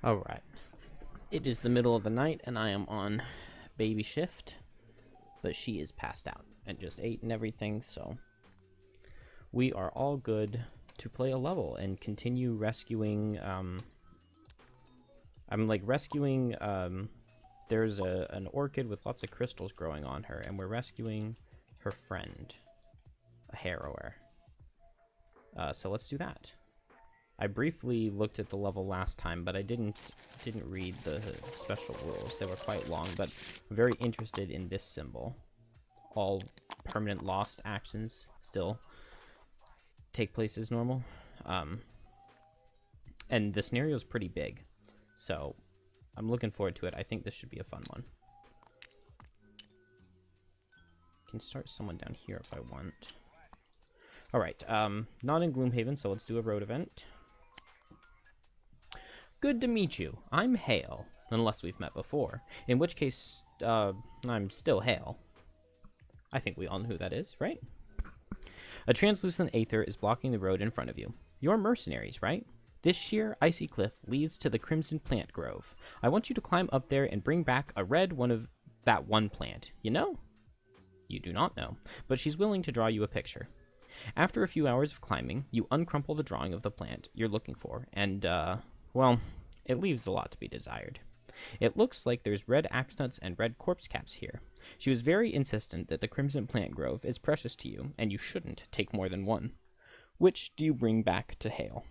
Alright. It is the middle of the night, and I am on baby shift. But she is passed out and just ate and everything, so we are all good to play a level and continue rescuing. I'm like rescuing. There's an orchid with lots of crystals growing on her, and we're rescuing her friend, a Harrower. So let's do that. I briefly looked at the level last time, but I didn't read the special rules. They were quite long, but I'm very interested in this symbol. All permanent lost actions still take place as normal. And the scenario is pretty big, so I'm looking forward to it. I think this should be a fun one. I can start someone down here if I want. Alright, not in Gloomhaven, so let's do a road event. Good to meet you. I'm Hale, unless we've met before, in which case, I'm still Hale. I think we all know who that is, right? A translucent aether is blocking the road in front of you. You're mercenaries, right? This sheer, icy cliff leads to the Crimson Plant Grove. I want you to climb up there and bring back a red one of that one plant. You know? You do not know, but she's willing to draw you a picture. After a few hours of climbing, you uncrumple the drawing of the plant you're looking for, and, well, it leaves a lot to be desired. It looks like there's red axe nuts and red corpse caps here. She was very insistent that the Crimson Plant Grove is precious to you, and you shouldn't take more than one. Which do you bring back to Hale?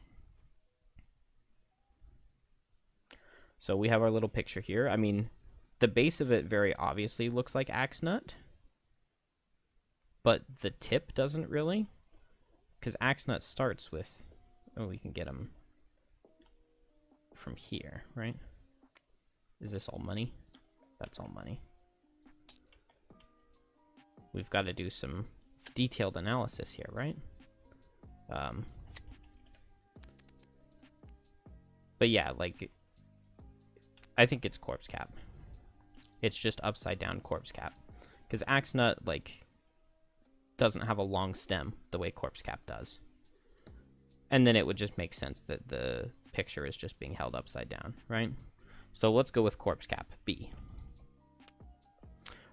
So we have our little picture here. I mean, the base of it very obviously looks like axe nut, but the tip doesn't really, because axe nut starts with, oh, we can get them from here, right? Is this all money? That's all money. We've got to do some detailed analysis here, right? But yeah, like, I think it's corpse cap. It's just upside down corpse cap, because axe nut, like, doesn't have a long stem the way corpse cap does. And then it would just make sense that the picture is just being held upside down, right? So let's go with corpse cap, B.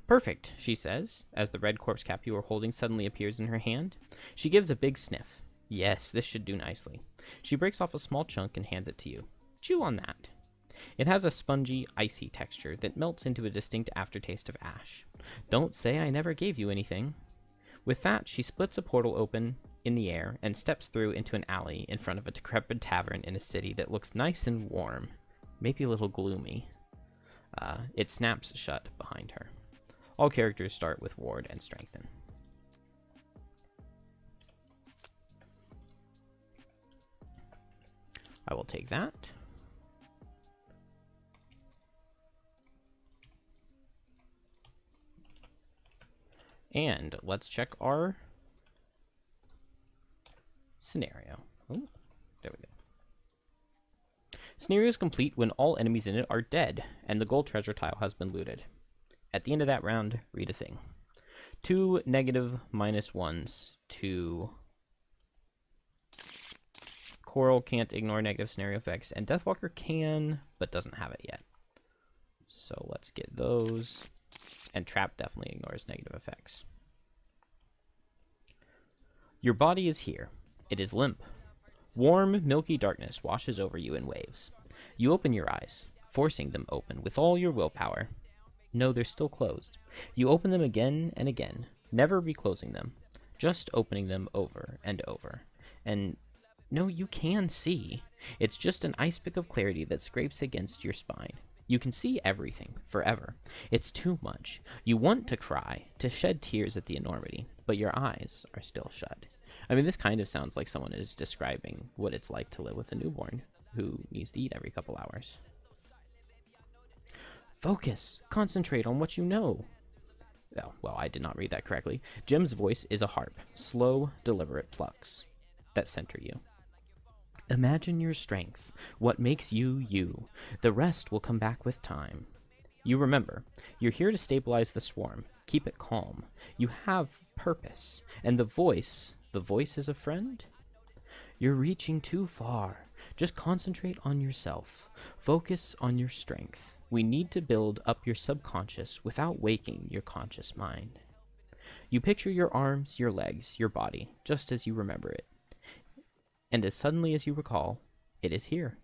Perfect, she says, as the red corpse cap you are holding suddenly appears in her hand. She gives a big sniff. Yes, this should do nicely. She breaks off a small chunk and hands it to you. Chew on that. It has a spongy, icy texture that melts into a distinct aftertaste of ash. Don't say I never gave you anything. With that, she splits a portal open in the air and steps through into an alley in front of a decrepit tavern in a city that looks nice and warm, maybe a little gloomy. It snaps shut behind her. All characters start with ward and strengthen. I will take that. And let's check our scenario. Ooh, there we go. Scenario is complete when all enemies in it are dead, and the gold treasure tile has been looted. At the end of that round, read a thing. 2 negative -1s to Coral can't ignore negative scenario effects, and Deathwalker can, but doesn't have it yet. So let's get those. And Trap definitely ignores negative effects. Your body is here. It is limp. Warm, milky darkness washes over you in waves. You open your eyes, forcing them open with all your willpower. No, they're still closed. You open them again and again, never reclosing them, just opening them over and over. And no, you can see. It's just an ice pick of clarity that scrapes against your spine. You can see everything, forever. It's too much. You want to cry, to shed tears at the enormity, but your eyes are still shut. I mean, this kind of sounds like someone is describing what it's like to live with a newborn who needs to eat every couple hours. Focus. Concentrate on what you know. Oh, well, I did not read that correctly. Jim's voice is a harp. Slow, deliberate plucks that center you. Imagine your strength, what makes you you. The rest will come back with time. You remember, you're here to stabilize the swarm. Keep it calm. You have purpose. And the voice is a friend? You're reaching too far. Just concentrate on yourself. Focus on your strength. We need to build up your subconscious without waking your conscious mind. You picture your arms, your legs, your body, just as you remember it. And as suddenly as you recall, it is here.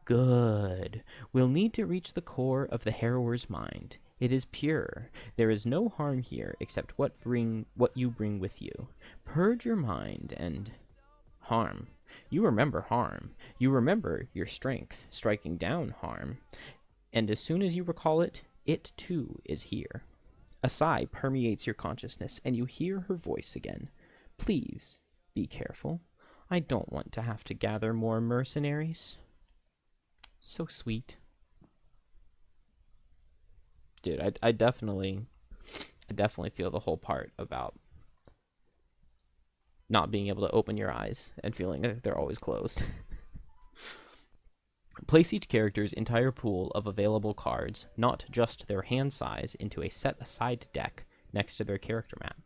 Good. We'll need to reach the core of the Harrower's mind. It is pure. There is no harm here except what you bring with you. Purge your mind and... harm. You remember harm. You remember your strength striking down harm. And as soon as you recall it, it too is here. A sigh permeates your consciousness, and you hear her voice again. Please, be careful. I don't want to have to gather more mercenaries. So sweet. Dude, I definitely feel the whole part about not being able to open your eyes and feeling like they're always closed. Place each character's entire pool of available cards, not just their hand size, into a set-aside deck next to their character map.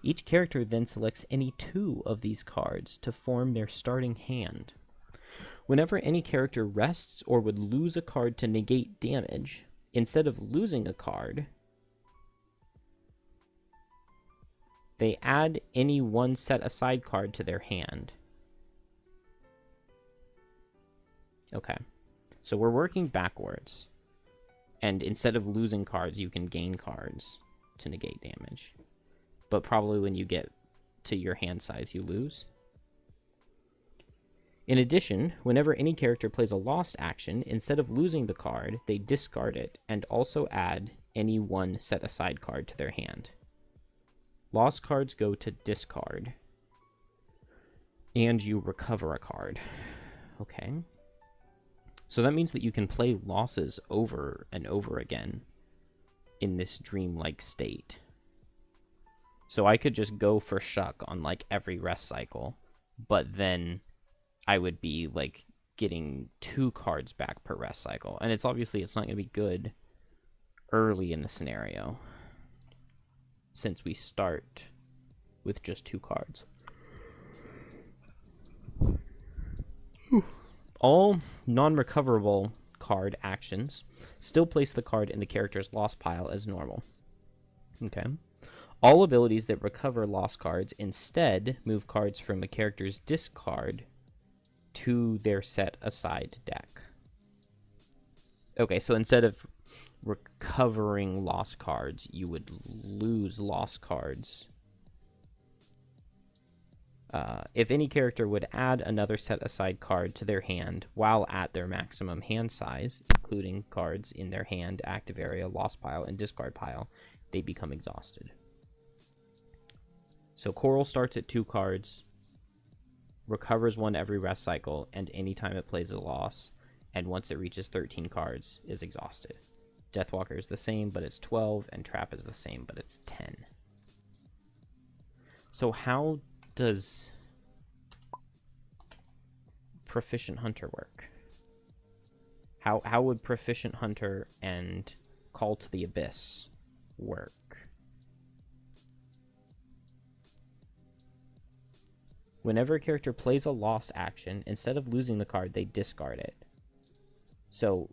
Each character then selects any 2 of these cards to form their starting hand. Whenever any character rests or would lose a card to negate damage, instead of losing a card, they add any one set-aside card to their hand. Okay. So we're working backwards. And instead of losing cards, you can gain cards to negate damage. But probably when you get to your hand size, you lose. In addition, whenever any character plays a lost action, instead of losing the card, they discard it and also add any one set-aside card to their hand. Lost cards go to discard. And you recover a card. Okay. So that means that you can play losses over and over again in this dreamlike state. So I could just go for Shuck on like every rest cycle, but then I would be like getting 2 cards back per rest cycle. And it's not going to be good early in the scenario, since we start with just 2 cards. All non-recoverable card actions still place the card in the character's lost pile as normal. Okay. All abilities that recover lost cards instead move cards from a character's discard to their set-aside deck. Okay, so instead of recovering lost cards, you would lose lost cards. If any character would add another set-aside card to their hand while at their maximum hand size, including cards in their hand, active area, lost pile, and discard pile, they become exhausted. So Coral starts at 2 cards, recovers 1 every rest cycle, and anytime it plays a loss, and once it reaches 13 cards, is exhausted. Deathwalker is the same, but it's 12, and Trap is the same, but it's 10. So how does Proficient Hunter work? How would Proficient Hunter and Call to the Abyss work? Whenever a character plays a lost action, instead of losing the card, they discard it. So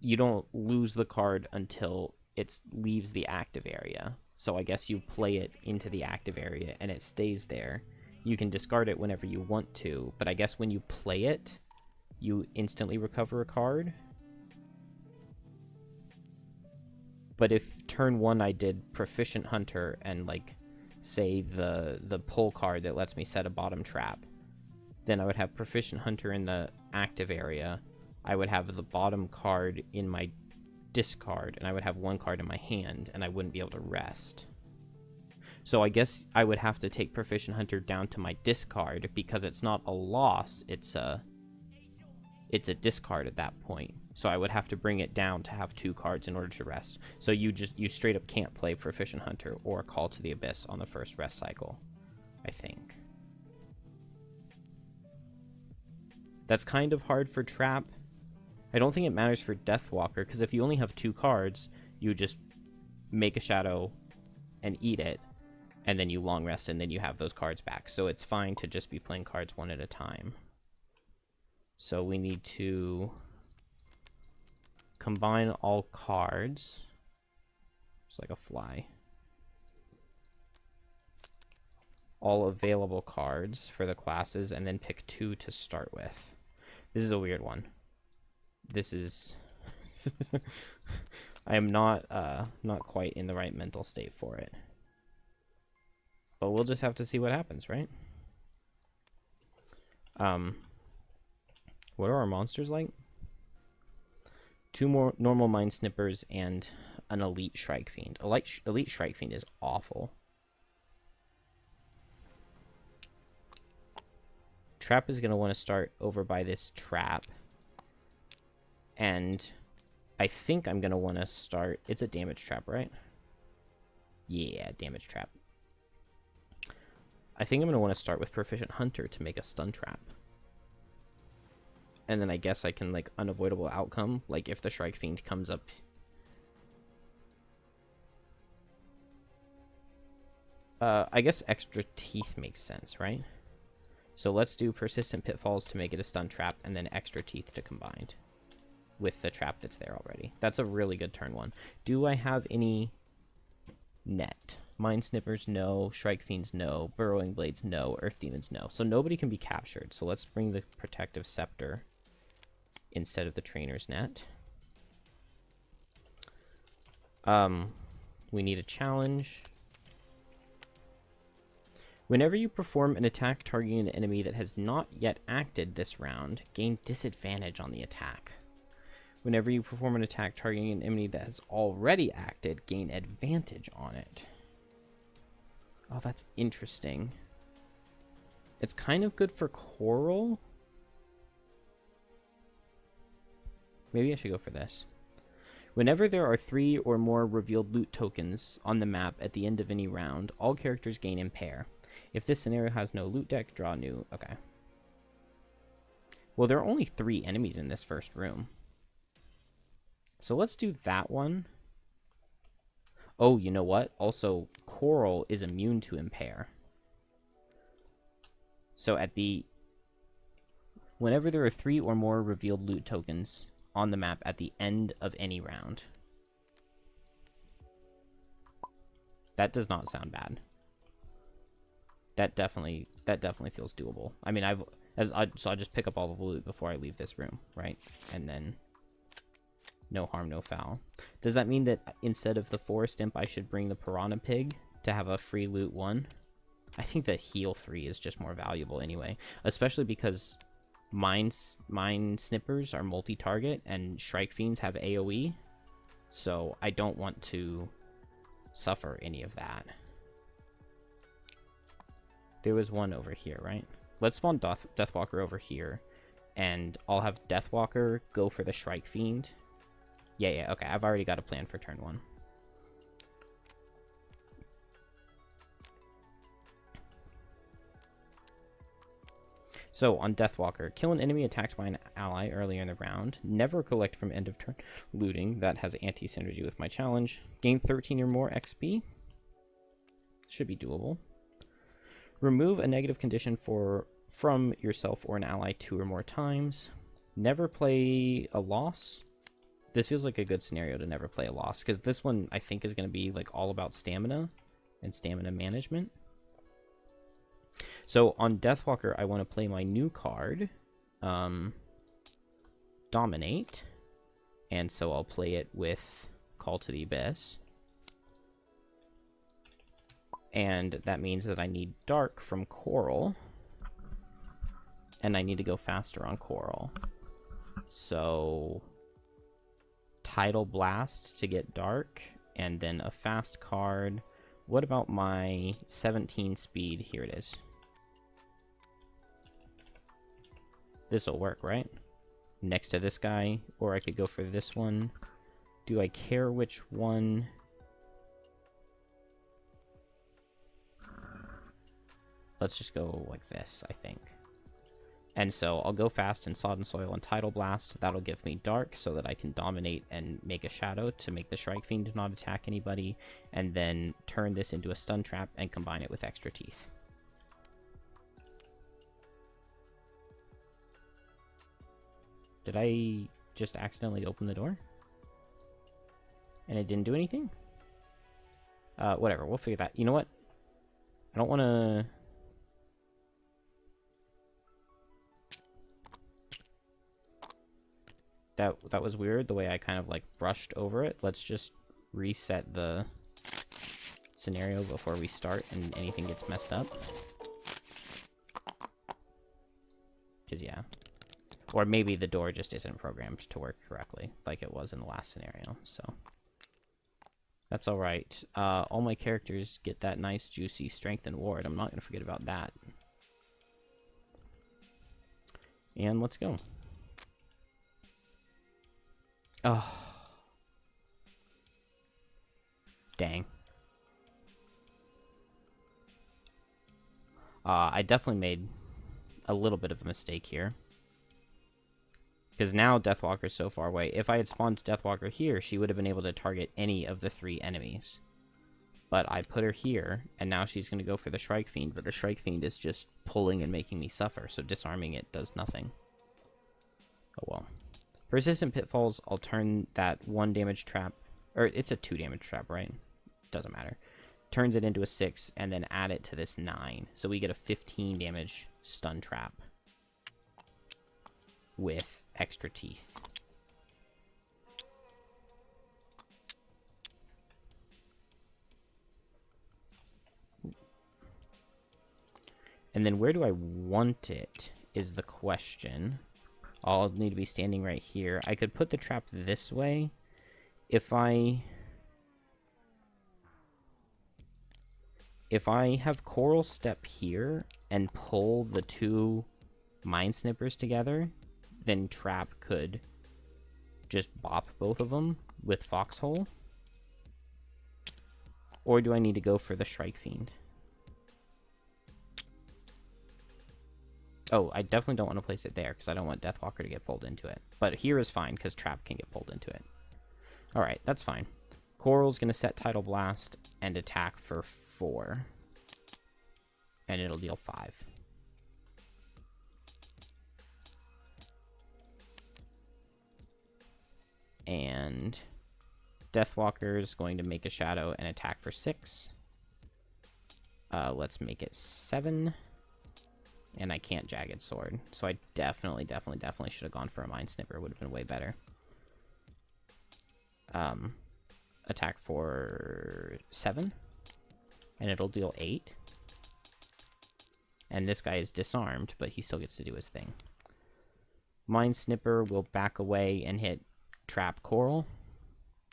you don't lose the card until it leaves the active area. So I guess you play it into the active area and it stays there. You can discard it whenever you want to, but I guess when you play it, you instantly recover a card. But if turn 1 I did Proficient Hunter and like say the pull card that lets me set a bottom trap, then I would have Proficient Hunter in the active area. I would have the bottom card in my discard, and I would have 1 card in my hand, and I wouldn't be able to rest. So I guess I would have to take Proficient Hunter down to my discard, because it's not a loss, it's a discard at that point. So I would have to bring it down to have 2 cards in order to rest. So you straight up can't play Proficient Hunter or Call to the Abyss on the first rest cycle, I think. That's kind of hard for Trap. I don't think it matters for Deathwalker, because if you only have 2 cards, you just make a shadow and eat it, and then you long rest, and then you have those cards back. So it's fine to just be playing cards 1 at a time. So we need to combine all cards. It's like a fly. All available cards for the classes, and then pick 2 to start with. This is a weird one. This is... I am not quite in the right mental state for it. But we'll just have to see what happens, right? What are our monsters like? 2 more normal Mind Snippers and an Elite Shrike Fiend. Elite Shrike Fiend is awful. Trap is going to want to start over by this trap. And I think I'm going to want to start... It's a damage trap, right? Yeah, damage trap. I think I'm going to want to start with Proficient Hunter to make a stun trap. And then I guess I can, like, unavoidable outcome. Like, if the Shrike Fiend comes up... I guess extra teeth makes sense, right? So let's do Persistent Pitfalls to make it a stun trap, and then extra teeth to combine with the trap that's there already. That's a really good turn 1. Do I have any net? Mind Snippers, no. Shrike Fiends, no. Burrowing Blades, no. Earth Demons, no. So nobody can be captured. So let's bring the Protective Scepter instead of the Trainer's Net. We need a challenge. Whenever you perform an attack targeting an enemy that has not yet acted this round, gain disadvantage on the attack. Whenever you perform an attack targeting an enemy that has already acted, gain advantage on it. Oh, that's interesting. It's kind of good for Coral. Maybe I should go for this. Whenever there are 3 or more revealed loot tokens on the map at the end of any round, all characters gain Impair. If this scenario has no loot deck, draw new. Okay. Well, there are only 3 enemies in this first room. So let's do that one. Oh, you know what? Also, Coral is immune to Impair. So at the... Whenever there are 3 or more revealed loot tokens on the map at the end of any round. That does not sound bad. That definitely feels doable. I mean, so I'll just pick up all the loot before I leave this room, right? And then no harm, no foul. Does that mean that instead of the Forest Imp, I should bring the Piranha Pig to have a free loot 1? I think the heal 3 is just more valuable anyway, especially because Mind Snippers are multi-target and Shrike Fiends have AoE, so I don't want to suffer any of that. There was one over here, right? Let's spawn Deathwalker over here, and I'll have Deathwalker go for the Shrike Fiend. Yeah, okay, I've already got a plan for turn 1. So, on Deathwalker, kill an enemy attacked by an ally earlier in the round. Never collect from end of turn looting. That has anti-synergy with my challenge. Gain 13 or more XP. Should be doable. Remove a negative condition from yourself or an ally 2 or more times. Never play a loss. This feels like a good scenario to never play a loss, because this one I think is going to be like all about stamina and stamina management. So on Deathwalker, I want to play my new card, Dominate, and so I'll play it with Call to the Abyss. And that means that I need Dark from Coral, and I need to go faster on Coral. So Tidal Blast to get Dark, and then a fast card. What about my 17 speed? Here it is. This'll work, right? Next to this guy, or I could go for this one. Do I care which one? Let's just go like this, I think. And so I'll go fast in Sodden Soil and Tidal Blast. That'll give me Dark so that I can dominate and make a Shadow to make the Shrike Fiend not attack anybody. And then turn this into a stun trap and combine it with extra teeth. Did I just accidentally open the door? And it didn't do anything? Whatever, we'll figure that. You know what? I don't want to... That was weird, the way I kind of, like, brushed over it. Let's just reset the scenario before we start and anything gets messed up. Because, yeah. Or maybe the door just isn't programmed to work correctly, like it was in the last scenario, so... That's alright. All my characters get that nice, juicy strength and ward. I'm not going to forget about that. And let's go. Oh. Dang. I definitely made a little bit of a mistake here. Because now Deathwalker's so far away. If I had spawned Deathwalker here, she would have been able to target any of the 3 enemies. But I put her here, and now she's going to go for the Shrike Fiend, but the Shrike Fiend is just pulling and making me suffer, so disarming it does nothing. Oh well. Persistent Pitfalls, I'll turn that 1 damage trap, or it's a 2 damage trap, right? Doesn't matter. Turns it into a 6, and then add it to this 9. So we get a 15 damage stun trap with extra teeth. And then where do I want it is the question. I'll need to be standing right here. I could put the trap this way. If I have Coral step here and pull the 2 Mine Snippers together, then Trap could just bop both of them with Foxhole. Or do I need to go for the Shrike Fiend? Oh, I definitely don't want to place it there because I don't want Deathwalker to get pulled into it. But here is fine because Trap can get pulled into it. Alright, that's fine. Coral's going to set Tidal Blast and attack for 4. And it'll deal 5. And Deathwalker is going to make a shadow and attack for 6. Let's make it 7. And I can't Jagged Sword. So I definitely should have gone for a Mine Snipper. It would have been way better. Attack for 7. And it'll deal 8. And this guy is disarmed, but he still gets to do his thing. Mine Snipper will back away and hit Trap Coral.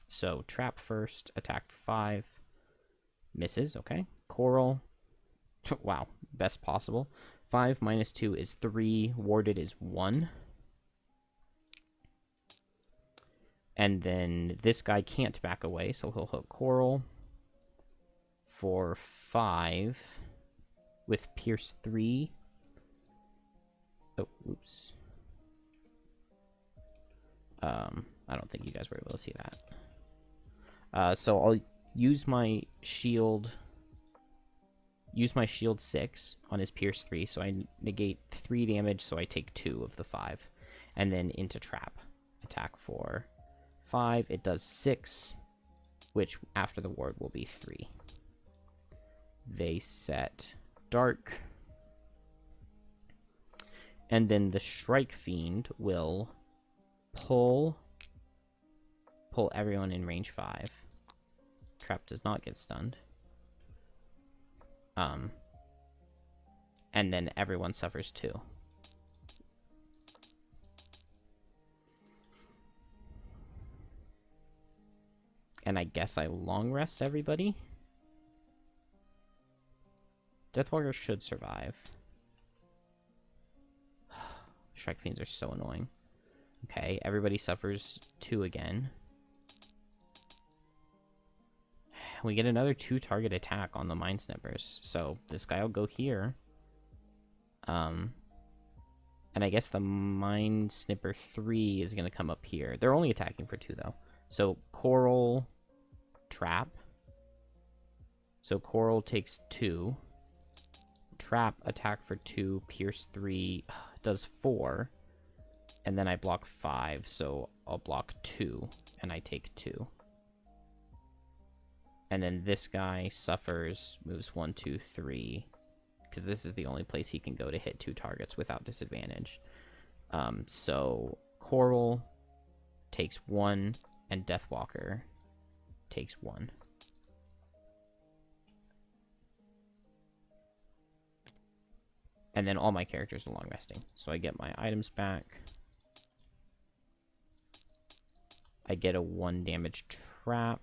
So Trap first, attack for 5. Misses, okay. Coral, wow, best possible. 5 minus 2 is 3, warded is 1. And then this guy can't back away, so he'll hit Coral for 5 with Pierce 3. Oh, oops. I don't think you guys were able to see that. So I'll use my shield. Use my shield 6 on his Pierce 3, so I negate 3 damage, so I take 2 of the 5. And then into Trap. Attack for 5. It does 6, which after the ward will be 3. They set Dark. And then the Shrike Fiend will pull everyone in range 5. Trap does not get stunned. And then everyone suffers 2. And I guess I long rest everybody. Deathwalker should survive. Shrike Fiends are so annoying. Okay, everybody suffers 2 again. We get another 2 target attack on the Mine Snippers. So this guy will go here. And I guess the Mine Snipper 3 is going to come up here. They're only attacking for 2 though. So Coral, Trap. So Coral takes 2. Trap, attack for 2, Pierce 3, does 4. And then I block 5, so I'll block 2, and I take 2. And then this guy suffers, moves 1, 2, 3, because this is the only place he can go to hit 2 targets without disadvantage. So Coral takes 1, and Deathwalker takes 1. And then all my characters are long resting. So I get my items back. I get a 1 damage trap.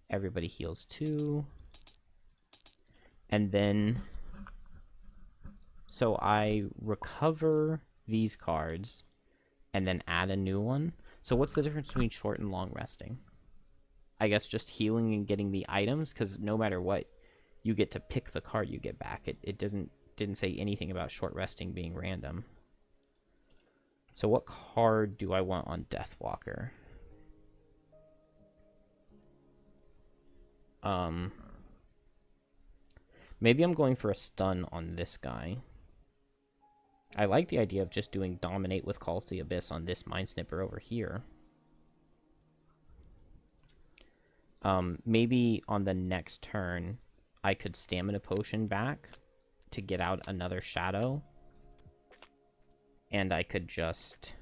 Everybody heals 2. And then... So I recover these cards and then add a new one. So what's the difference between short and long resting? I guess just healing and getting the items, because no matter what, you get to pick the card you get back. It didn't say anything about short resting being random. So what card do I want on Deathwalker? Maybe I'm going for a stun on this guy. I like the idea of just doing Dominate with Call to the Abyss on this Mind Snipper over here. Maybe on the next turn, I could Stamina Potion back to get out another Shadow. And I could just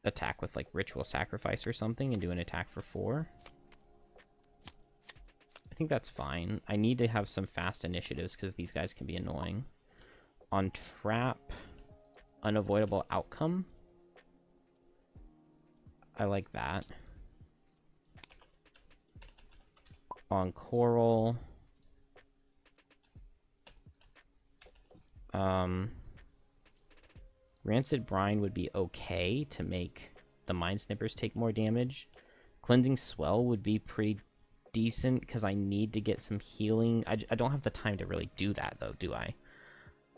attack with, like, Ritual Sacrifice or something and do an attack for 4. I think that's fine. I need to have some fast initiatives because these guys can be annoying. On Trap, Unavoidable Outcome. I like that. On Coral, Rancid Brine would be okay to make the Mind Snippers take more damage. Cleansing Swell would be pretty decent because I need to get some healing. I don't have the time to really do that, though, do I?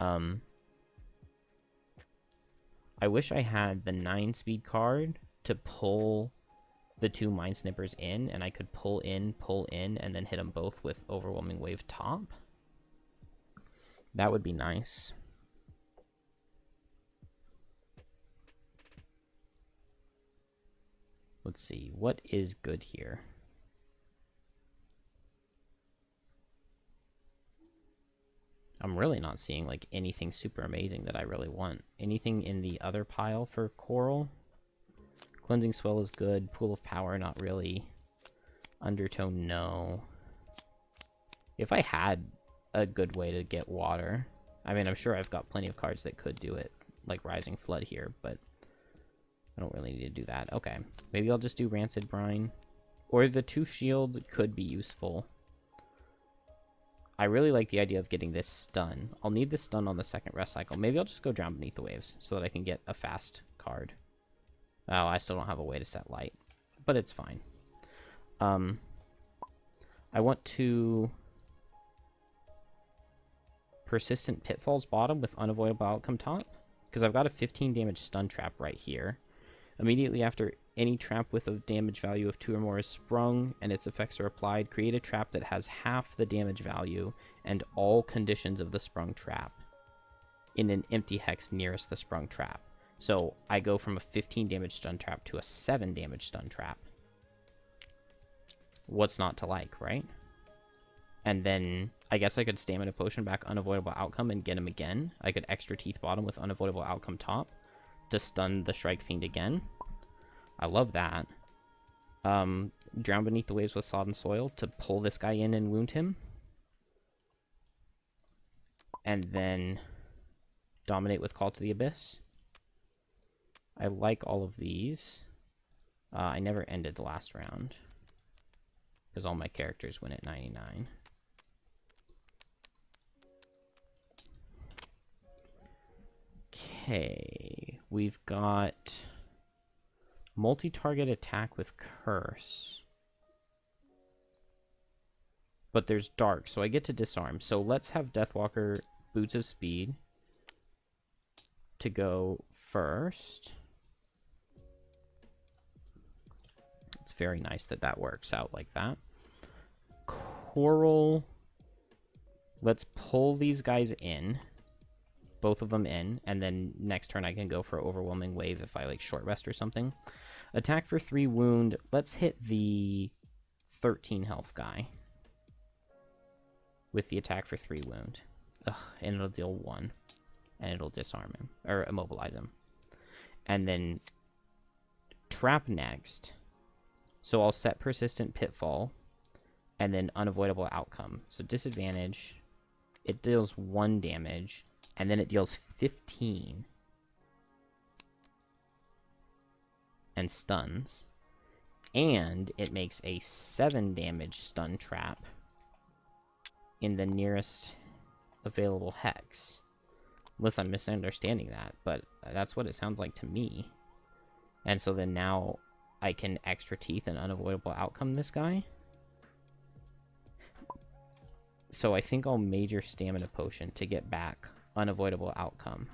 I wish I had the 9-speed card to pull the 2 Mind Snippers in, and I could pull in, and then hit them both with Overwhelming Wave top. That would be nice. Let's see, what is good here? I'm really not seeing, like, anything super amazing that I really want. Anything in the other pile for Coral? Cleansing Swell is good. Pool of Power, not really. Undertone, no. If I had a good way to get water... I mean, I'm sure I've got plenty of cards that could do it, like Rising Flood here, but I don't really need to do that. Okay, maybe I'll just do Rancid Brine. Or the 2 shield could be useful. I really like the idea of getting this stun. I'll need this stun on the second rest cycle. Maybe I'll just go Drown Beneath the Waves so that I can get a fast card. Oh, I still don't have a way to set light, but it's fine. I want to Persistent Pitfalls bottom with Unavoidable Outcome top, because I've got a 15 damage stun trap right here. Immediately after any trap with a damage value of 2 or more is sprung and its effects are applied, create a trap that has half the damage value and all conditions of the sprung trap in an empty hex nearest the sprung trap. So I go from a 15 damage stun trap to a 7 damage stun trap. What's not to like, right? And then I guess I could Stamina Potion back Unavoidable Outcome and get him again. I could Extra Teeth bottom with Unavoidable Outcome top to stun the Strike Fiend again. I love that. Drown Beneath the Waves with Sodden Soil to pull this guy in and wound him. And then Dominate with Call to the Abyss. I like all of these. I never ended the last round because all my characters win at 99. Okay, we've got multi-target attack with Curse. But there's Dark, so I get to disarm. So let's have Deathwalker Boots of Speed to go first. It's very nice that that works out like that. Coral Let's pull these guys in. Both of them in. And then next turn I can go for Overwhelming Wave if I, like, short rest or something. Attack for 3 wound. Let's hit the 13 health guy with the attack for 3 wound. Ugh, and it'll deal 1. And it'll disarm him. Or immobilize him. And then trap next. So I'll set Persistent Pitfall. And then Unavoidable Outcome. So disadvantage. It deals 1 damage. And then it deals 15. And stuns. And it makes a 7 damage stun trap in the nearest available hex. Unless I'm misunderstanding that, but that's what it sounds like to me. And so then now I can Extra Teeth and Unavoidable Outcome this guy. So I think I'll Major Stamina Potion to get back Unavoidable Outcome.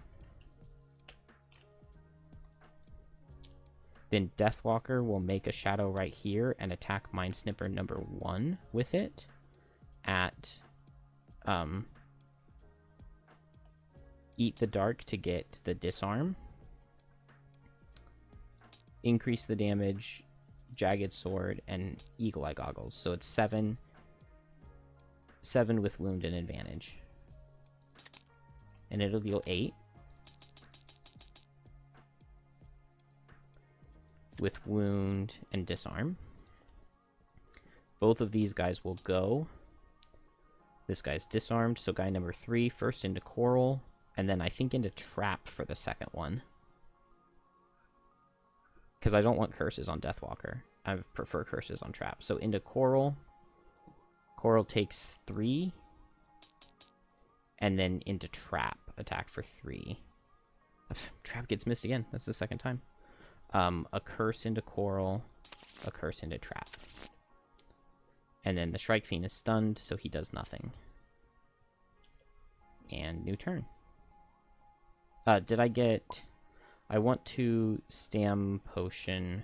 Then Deathwalker will make a shadow right here and attack Mind Snipper number 1 with it at Eat the Dark to get the disarm. Increase the damage, Jagged Sword, and Eagle Eye Goggles. So it's 7 with wound and advantage. And it'll deal 8. With wound and disarm. Both of these guys will go. This guy's disarmed, so guy number 3 first into Coral, and then I think into Trap for the second one. Because I don't want curses on Deathwalker. I prefer curses on Trap. So into Coral. Coral takes 3. And then into Trap. Attack for 3. Trap gets missed again. That's the second time. A curse into Coral. A curse into Trap. And then the Shrike Fiend is stunned, so he does nothing. And new turn. Did I get... I want to Stam Potion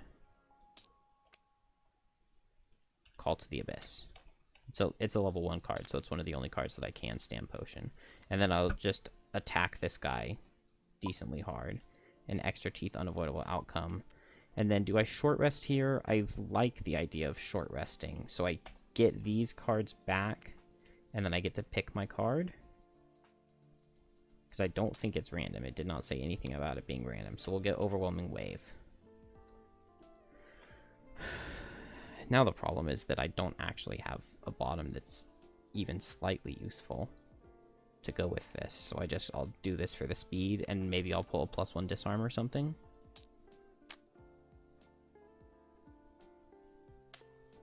Call to the Abyss. So it's a level 1 card, so it's one of the only cards that I can Stam Potion. And then I'll just attack this guy decently hard. An Extra Teeth Unavoidable Outcome. And then do I short rest here? I like the idea of short resting. So I get these cards back, and then I get to pick my card. Because I don't think it's random. It did not say anything about it being random. So we'll get Overwhelming Wave. Now the problem is that I don't actually have a bottom that's even slightly useful to go with this. So I'll do this for the speed, and maybe I'll pull a +1 disarm or something.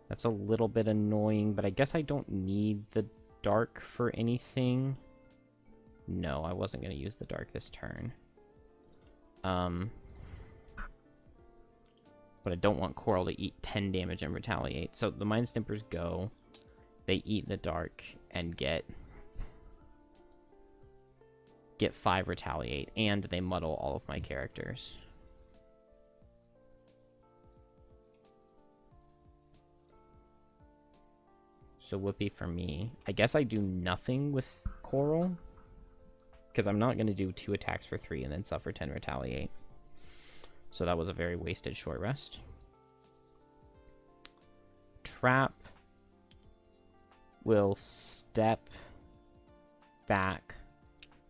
That's a little bit annoying, but I guess I don't need the dark for anything. No, I wasn't going to use the dark this turn. But I don't want Coral to eat 10 damage and retaliate. So the Mind Snippers go. They eat the dark and get 5 retaliate, and they muddle all of my characters. So whoopee for me. I guess I do nothing with Coral, because I'm not going to do 2 attacks for 3 and then suffer 10 retaliate. So that was a very wasted short rest. Trap will step back,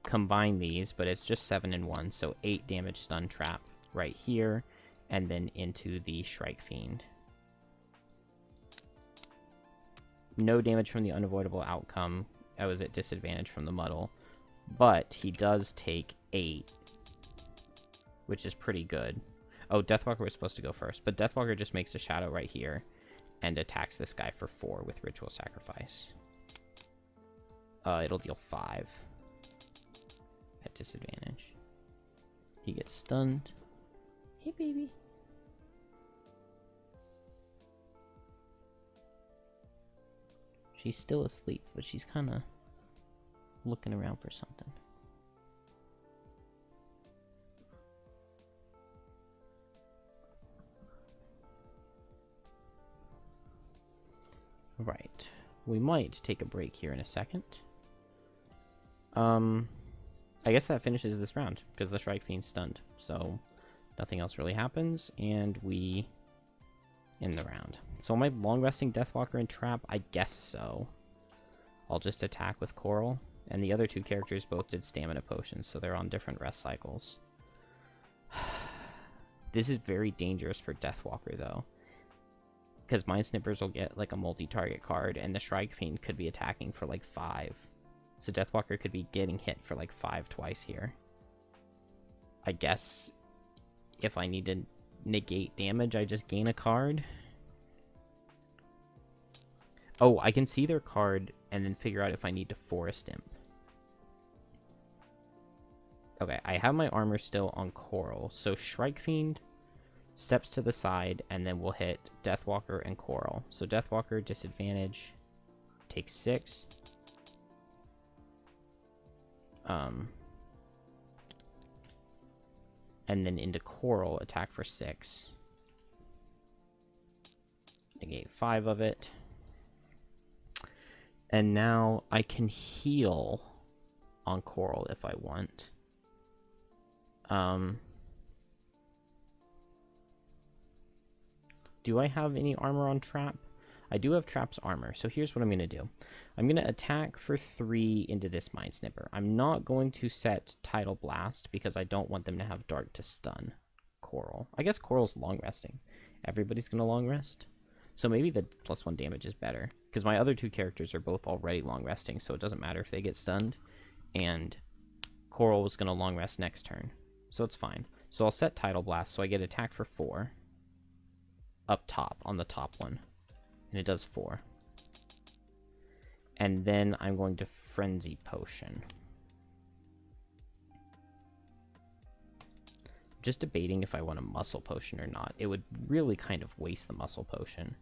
combine these, but it's just 7 and 1, so 8 damage stun trap right here, and then into the Shrike Fiend. No damage from the Unavoidable Outcome. I was at disadvantage from the muddle, but he does take 8, which is pretty good. Oh, Deathwalker was supposed to go first, but Deathwalker just makes a shadow right here and attacks this guy for 4 with Ritual Sacrifice. It'll deal 5 at disadvantage. He gets stunned. Hey, baby. She's still asleep, but she's kind of looking around for something. Right. We might take a break here in a second. I guess that finishes this round, because the Shrike Fiend's stunned. So, nothing else really happens, and we end the round. So am I long resting Deathwalker and Trap? I guess so. I'll just attack with Coral. And the other two characters both did stamina potions, so they're on different rest cycles. This is very dangerous for Deathwalker, though. Because Mind Snippers will get, like, a multi-target card, and the Shrike Fiend could be attacking for, like, 5. So Deathwalker could be getting hit for, like, 5 twice here. I guess if I need to negate damage, I just gain a card. Oh, I can see their card and then figure out if I need to Forest Imp. Okay, I have my armor still on Coral, so Shrike Fiend steps to the side, and then we'll hit Deathwalker and Coral. So Deathwalker, disadvantage, takes 6. And then into Coral, attack for 6. Negate 5 of it. And now I can heal on Coral if I want. Do I have any armor on Trap? I do have Trap's armor, so here's what I'm going to do. I'm going to attack for 3 into this Mind Snipper. I'm not going to set Tidal Blast because I don't want them to have Dark to stun Coral. I guess Coral's long resting. Everybody's going to long rest. So maybe the +1 damage is better, because my other two characters are both already long resting, so it doesn't matter if they get stunned. And Coral was going to long rest next turn, so it's fine. So I'll set Tidal Blast, so I get attack for 4 up top on the top one. And it does 4. And then I'm going to Frenzy Potion. Just debating if I want a Muscle Potion or not. It would really kind of waste the Muscle Potion.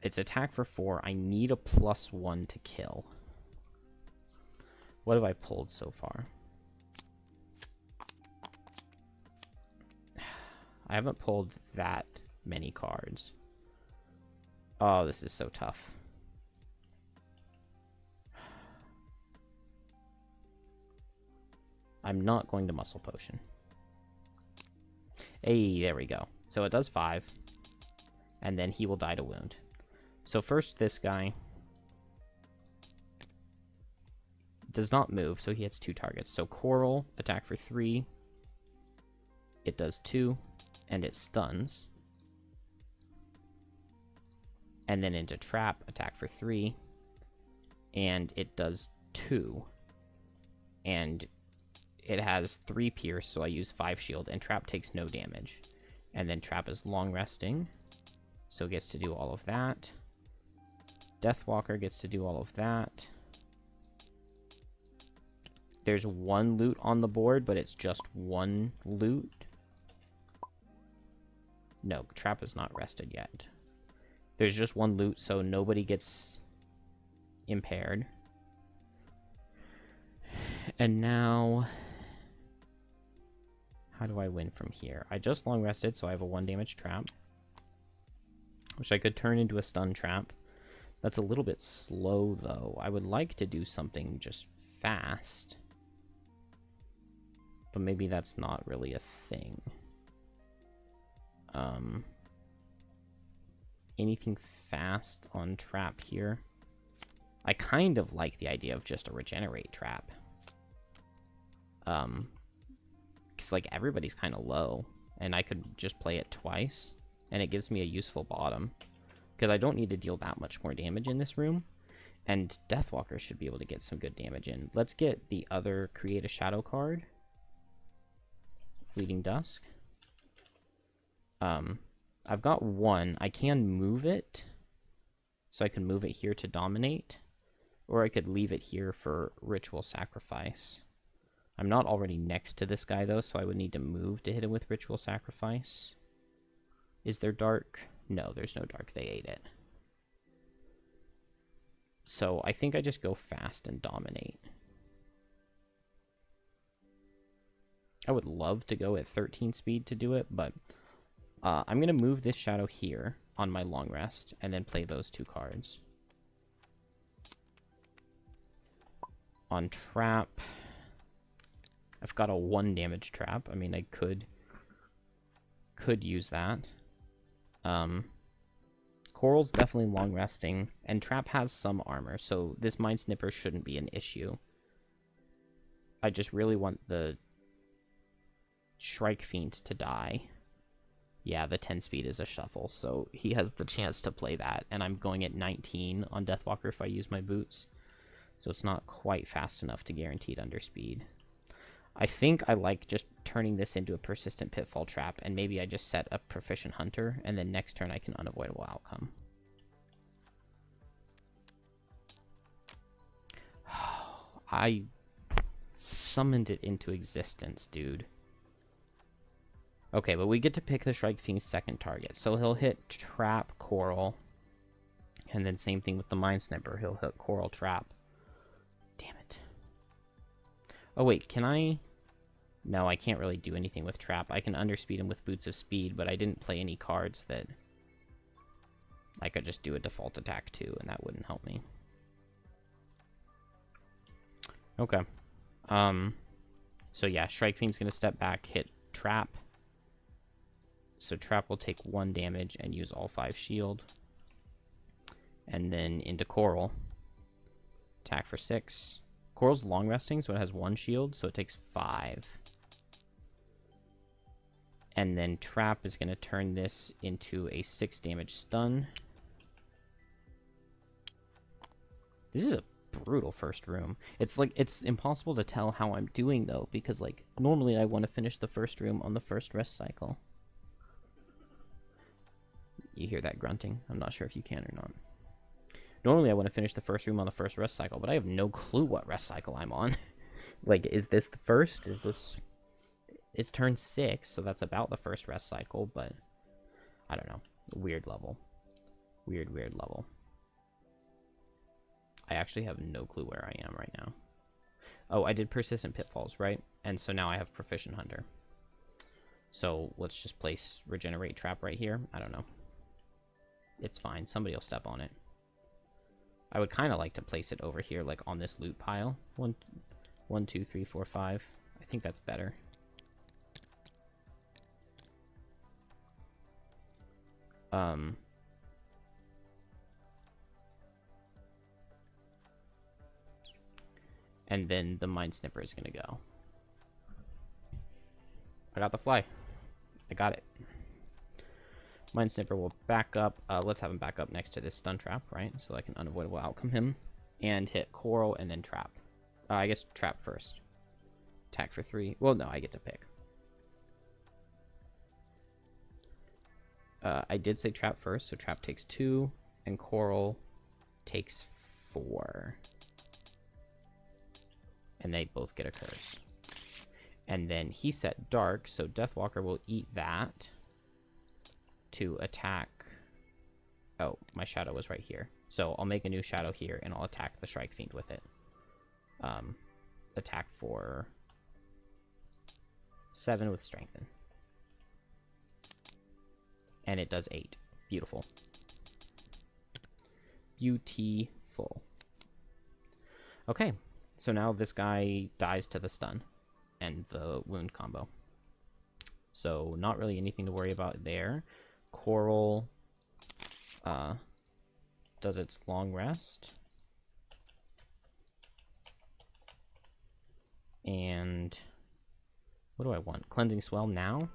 It's attack for 4. I need a +1 to kill. What have I pulled so far? I haven't pulled that many cards. Oh, this is so tough. I'm not going to Muscle Potion. Hey, there we go. So it does 5. And then he will die to wound. So first this guy does not move, so he hits 2 targets. So Coral, attack for 3. It does 2. And it stuns. And then into Trap, attack for 3. And it does 2. And it has 3 pierce, so I use 5 shield, and Trap takes no damage. And then Trap is long resting, so it gets to do all of that. Deathwalker gets to do all of that. There's 1 loot on the board, but it's just 1 loot. No, Trap is not rested yet. There's just 1 loot, so nobody gets impaired. And now, how do I win from here? I just long rested, so I have a 1 damage trap, which I could turn into a stun trap. That's a little bit slow, though. I would like to do something just fast, but maybe that's not really a thing. Anything fast on Trap here? I kind of like the idea of just a regenerate Trap. Because, like, everybody's kind of low, and I could just play it twice, and it gives me a useful bottom. Because I don't need to deal that much more damage in this room, and Deathwalker should be able to get some good damage in. Let's get the other Create a Shadow card. Fleeting Dusk. I've got 1. I can move it, so I can move it here to dominate, or I could leave it here for Ritual Sacrifice. I'm not already next to this guy, though, so I would need to move to hit him with Ritual Sacrifice. Is there dark? No, there's no dark. They ate it. So I think I just go fast and dominate. I would love to go at 13 speed to do it, but I'm going to move this shadow here on my long rest and then play those 2 cards. On trap, I've got a 1 damage trap. I mean, I could use that. Coral's definitely long resting, and trap has some armor, so this Mind Snipper shouldn't be an issue. I just really want the Shrike Fiend to die. Yeah, the 10 speed is a shuffle, so he has the chance to play that, and I'm going at 19 on Deathwalker if I use my boots, so it's not quite fast enough to guaranteed underspeed. I think I like just turning this into a persistent pitfall trap, and maybe I just set a proficient hunter, and then next turn I can unavoidable outcome. I summoned it into existence, dude. Okay, but we get to pick the Shrike Fiend's second target. So he'll hit Trap, Coral, and then same thing with the Mind Snipper. He'll hit Coral, Trap. Damn it. Oh, wait, can I... No, I can't really do anything with Trap. I can underspeed him with Boots of Speed, but I didn't play any cards that... I could just do a default attack too, and that wouldn't help me. Okay. So yeah, Shrike Fiend's gonna step back, hit Trap. So Trap will take 1 damage and use all 5 shield. And then into Coral. Attack for 6. Coral's long resting, so it has 1 shield, so it takes 5. And then Trap is going to turn this into a 6 damage stun. This is a brutal first room. It's like, it's impossible to tell how I'm doing though, because like, normally I want to finish the first room on the first rest cycle. You hear that grunting? I'm not sure if you can or not. Normally I want to finish the first room on the first rest cycle, but I have no clue what rest cycle I'm on. Like, is this the first? Is this... It's turn 6, so that's about the first rest cycle, but... I don't know. Weird level. Weird level. I actually have no clue where I am right now. Oh, I did Persistent Pitfalls, right? And so now I have Proficient Hunter. So let's just place Regenerate Trap right here. I don't know. It's fine. Somebody will step on it. I would kind of like to place it over here, like on this loot pile. 1, 2, 3, 4, 5. I think that's better. And then the Mind Snipper is going to go. I got the fly. I got it. Mind Snipper will back up. Let's have him back up next to this stun trap, right? So I can unavoidable outcome him. And hit Coral and then Trap. I guess Trap first. Attack for 3. Well, no, I get to pick. I did say Trap first, so Trap takes 2. And Coral takes 4. And they both get a curse. And then he set Dark, so Deathwalker will eat that to attack. Oh, my shadow was right here. So I'll make a new shadow here, and I'll attack the Shrike Fiend with it. Attack for 7 with Strengthen. And it does 8. Beautiful. Beautiful. Okay, so now this guy dies to the stun and the wound combo. So not really anything to worry about there. Coral does its long rest. And what do I want? Cleansing Swell now?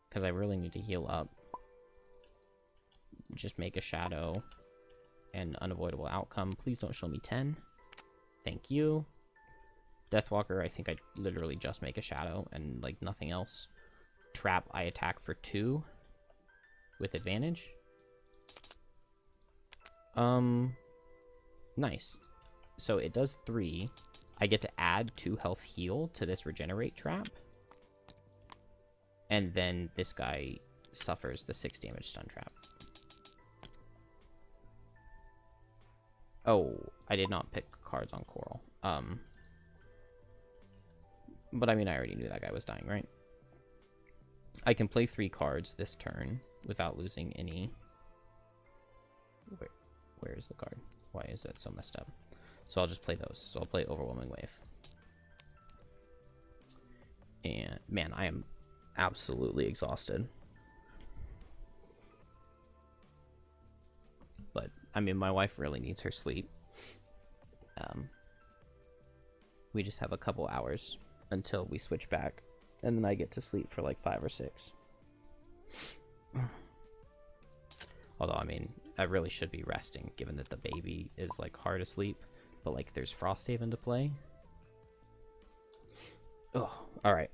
Because I really need to heal up. Just make a shadow and unavoidable outcome. Please don't show me 10. Thank you. Deathwalker, I think I literally just make a shadow and like nothing else. Trap, I attack for 2 with advantage. Nice. So it does 3. I get to add 2 health heal to this regenerate trap. And then this guy suffers the 6 damage stun trap. Oh, I did not pick cards on Coral. But I mean, I already knew that guy was dying, right? I can play 3 cards this turn without losing any... Where is the card? Why is that so messed up? So I'll just play those. So I'll play Overwhelming Wave. And man, I am absolutely exhausted. But I mean, my wife really needs her sleep. We just have a couple hours until we switch back, and then I get to sleep for like 5 or 6. Although, I mean, I really should be resting, given that the baby is like hard asleep. But like, there's Frosthaven to play. Oh, all right.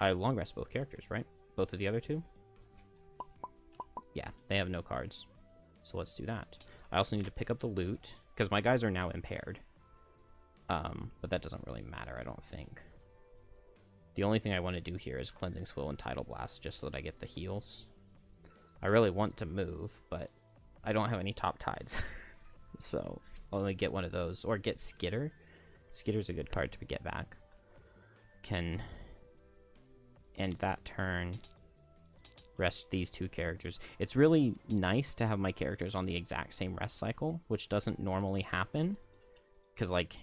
I long rest both characters, right? Both of the other two. Yeah, they have no cards, so let's do that. I also need to pick up the loot because my guys are now impaired. But that doesn't really matter, I don't think. The only thing I want to do here is Cleansing Swill and Tidal Blast, just so that I get the heals. I really want to move, but I don't have any top tides. So I'll only get one of those, or get Skitter. Skitter's a good card to get back. Can end that turn, rest these 2 characters. It's really nice to have my characters on the exact same rest cycle, which doesn't normally happen. Because, like,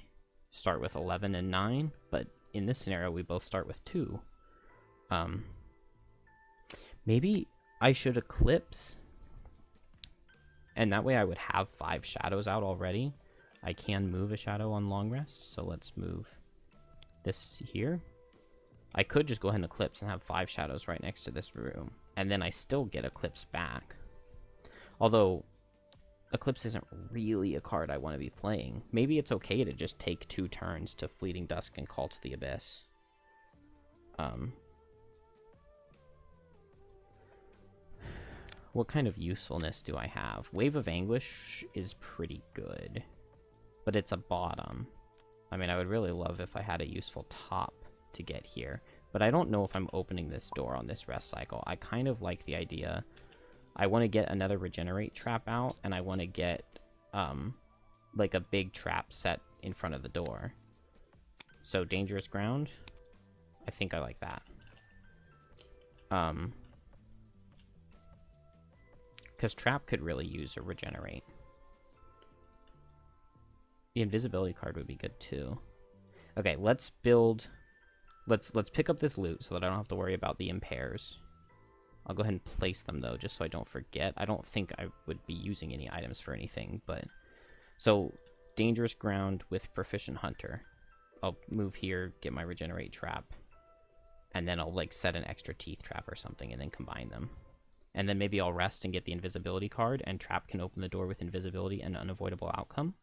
start with 11 and 9, but in this scenario, we both start with 2. Maybe I should Eclipse, and that way I would have 5 shadows out already. I can move a shadow on long rest, so let's move this here. I could just go ahead and Eclipse and have 5 shadows right next to this room, and then I still get Eclipse back. Although, Eclipse isn't really a card I want to be playing. Maybe it's okay to just take 2 turns to Fleeting Dusk and Call to the Abyss. What kind of usefulness do I have? Wave of Anguish is pretty good, but it's a bottom. I mean, I would really love if I had a useful top to get here, but I don't know if I'm opening this door on this rest cycle. I kind of like the idea. I want to get another Regenerate trap out, and I want to get like a big trap set in front of the door. So Dangerous Ground, I think I like that. Because Trap could really use a Regenerate. The Invisibility card would be good too. Okay, let's build. Let's pick up this loot so that I don't have to worry about the impairs. I'll go ahead and place them though, just so I don't forget. I don't think I would be using any items for anything, but so Dangerous Ground with Proficient Hunter. I'll move here, get my Regenerate trap, and then I'll like set an extra Teeth trap or something, and then combine them. And then maybe I'll rest and get the Invisibility card, and Trap can open the door with Invisibility and Unavoidable Outcome.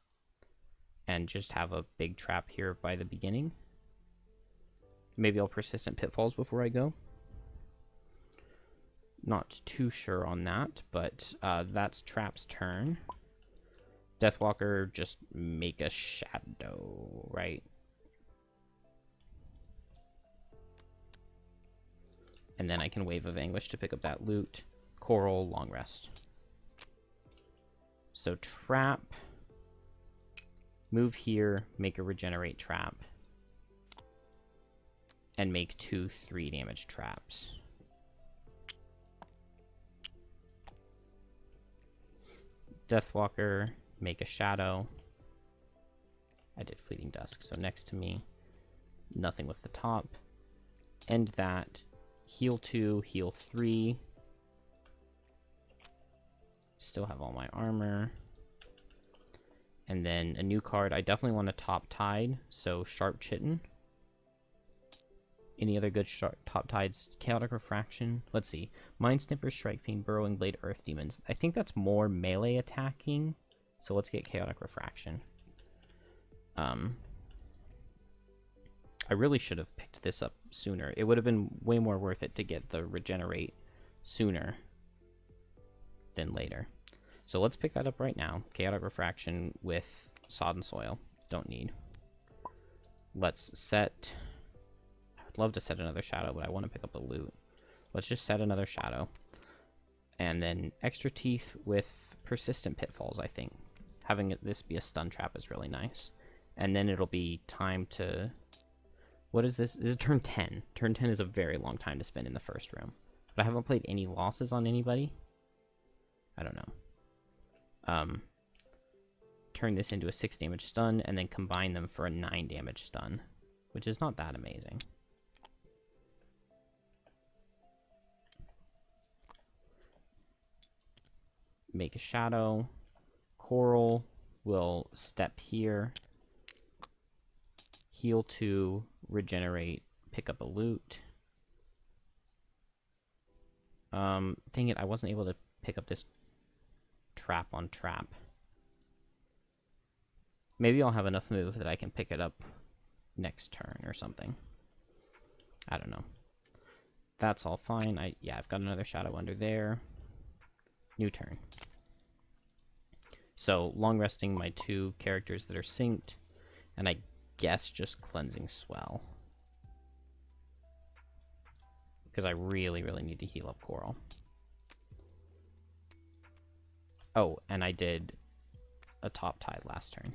And just have a big trap here by the beginning. Maybe I'll Persistent Pitfalls before I go. Not too sure on that, but that's Trap's turn. Deathwalker, just make a shadow, right? And then I can Wave of Anguish to pick up that loot. Coral, long rest. So Trap, move here, make a Regenerate trap, and make 2 3 damage traps. Deathwalker, make a shadow. I did Fleeting Dusk, so next to me, nothing with the top. End that. Heal 2, heal 3. Still have all my armor. And then a new card. I definitely want a top tide, so Sharp Chitin. Any other good top tides? Chaotic Refraction. Let's see. Mind Snipper, Strike Fiend, Burrowing Blade, Earth Demons. I think that's more melee attacking, so let's get Chaotic Refraction. I really should have picked this up sooner. It would have been way more worth it to get the Regenerate sooner than later. So let's pick that up right now. Chaotic Refraction with Sodden Soil. Don't need. Let's set... I would love to set another shadow, but I want to pick up the loot. Let's just set another shadow. And then Extra Teeth with Persistent Pitfalls, I think. Having this be a stun trap is really nice. And then it'll be time to... What is this? This is turn 10. Turn 10 is a very long time to spend in the first room. But I haven't played any losses on anybody. I don't know. turn this into a 6 damage stun and then combine them for a 9 damage stun, which is not that amazing. Make a shadow. Coral will step here. Heal 2, regenerate, pick up a loot. Dang it, I wasn't able to pick up this trap on trap. Maybe I'll have enough move that I can pick it up next turn or something. I don't know. That's all fine. Yeah, I've got another shadow under there. New turn. So, long resting my 2 characters that are synced, and I guess just cleansing Swell. Because I really, really need to heal up Coral. Oh, and I did a top tide last turn.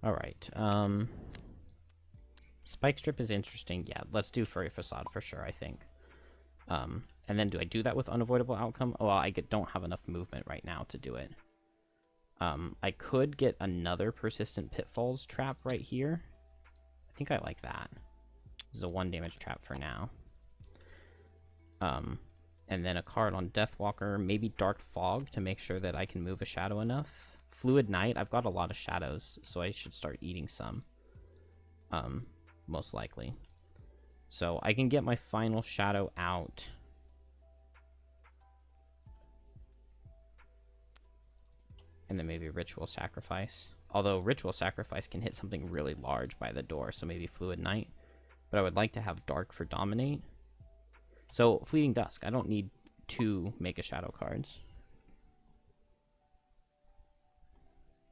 Alright, Spike Strip is interesting. Yeah, let's do Furry Facade for sure, I think. And then do I do that with Unavoidable Outcome? Oh, well, don't have enough movement right now to do it. I could get another Persistent Pitfalls trap right here. I think I like that. This is a 1 damage trap for now. And then a card on Deathwalker, maybe Dark Fog to make sure that I can move a shadow enough. Fluid Night, I've got a lot of shadows, so I should start eating some. Most likely. So I can get my final shadow out. And then maybe Ritual Sacrifice. Although Ritual Sacrifice can hit something really large by the door, so maybe Fluid Night. But I would like to have Dark for Dominate. So Fleeting Dusk, I don't need 2 Make a Shadow cards.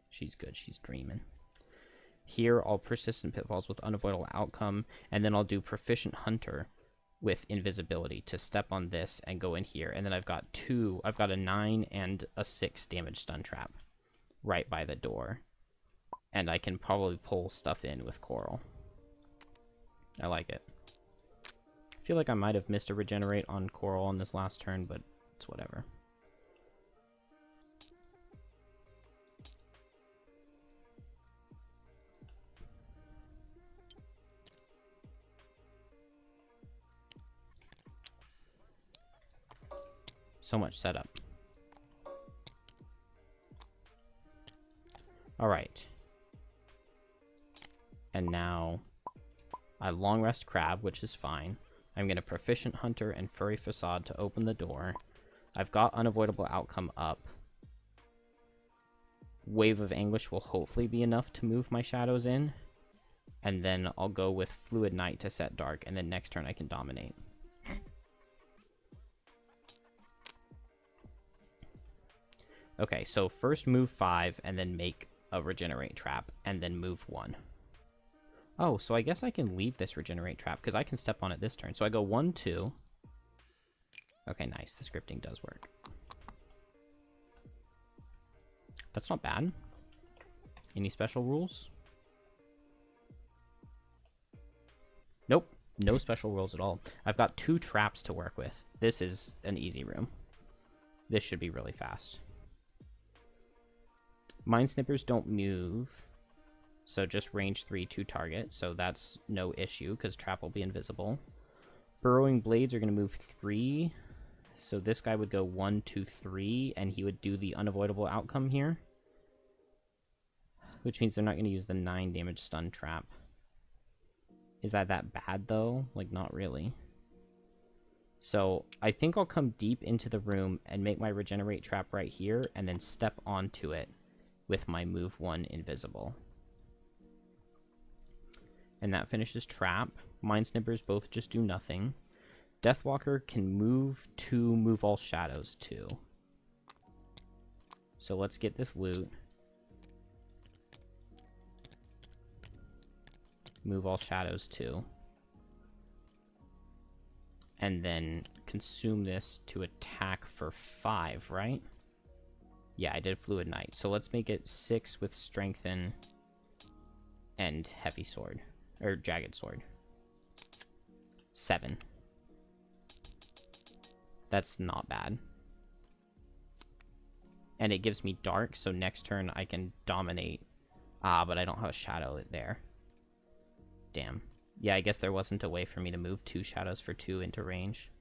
She's good, she's dreaming. Here, I'll Persistent Pitfalls with Unavoidable Outcome, and then I'll do Proficient Hunter with Invisibility to step on this and go in here. And then I've got a 9 and a 6 damage stun trap right by the door. And I can probably pull stuff in with Coral. I like it. I feel like I might have missed a Regenerate on Coral on this last turn, but it's whatever. So much setup. Alright. And now I long rest Crab, which is fine. I'm going to Proficient Hunter and Furry Facade to open the door. I've got Unavoidable Outcome up. Wave of Anguish will hopefully be enough to move my shadows in. And then I'll go with Fluid Night to set Dark, and then next turn I can Dominate. Okay, so first move 5, and then make a Regenerate trap, and then move 1. Oh, so I guess I can leave this Regenerate trap, because I can step on it this turn. So I go 1, 2. Okay, nice. The scripting does work. That's not bad. Any special rules? Nope. No special rules at all. I've got 2 traps to work with. This is an easy room. This should be really fast. Mind Snippers don't move, so just range 3 to target, so that's no issue, because Trap will be invisible. Burrowing Blades are going to move 3, so this guy would go 1, 2, 3, and he would do the Unavoidable Outcome here. Which means they're not going to use the 9 damage stun trap. Is that bad, though? Like, not really. So, I think I'll come deep into the room and make my Regenerate trap right here, and then step onto it with my move 1 invisible. And that finishes Trap. Mind Snippers both just do nothing. Deathwalker can move to move all shadows too. So let's get this loot. Move all shadows too. And then consume this to attack for 5, right? Yeah, I did Fluid Knight. So let's make it 6 with Strengthen and Heavy Sword. Or Jagged Sword. 7. That's not bad. And it gives me Dark, so next turn I can Dominate. Ah, but I don't have a Shadow there. Damn. Yeah, I guess there wasn't a way for me to move 2 Shadows for 2 into range.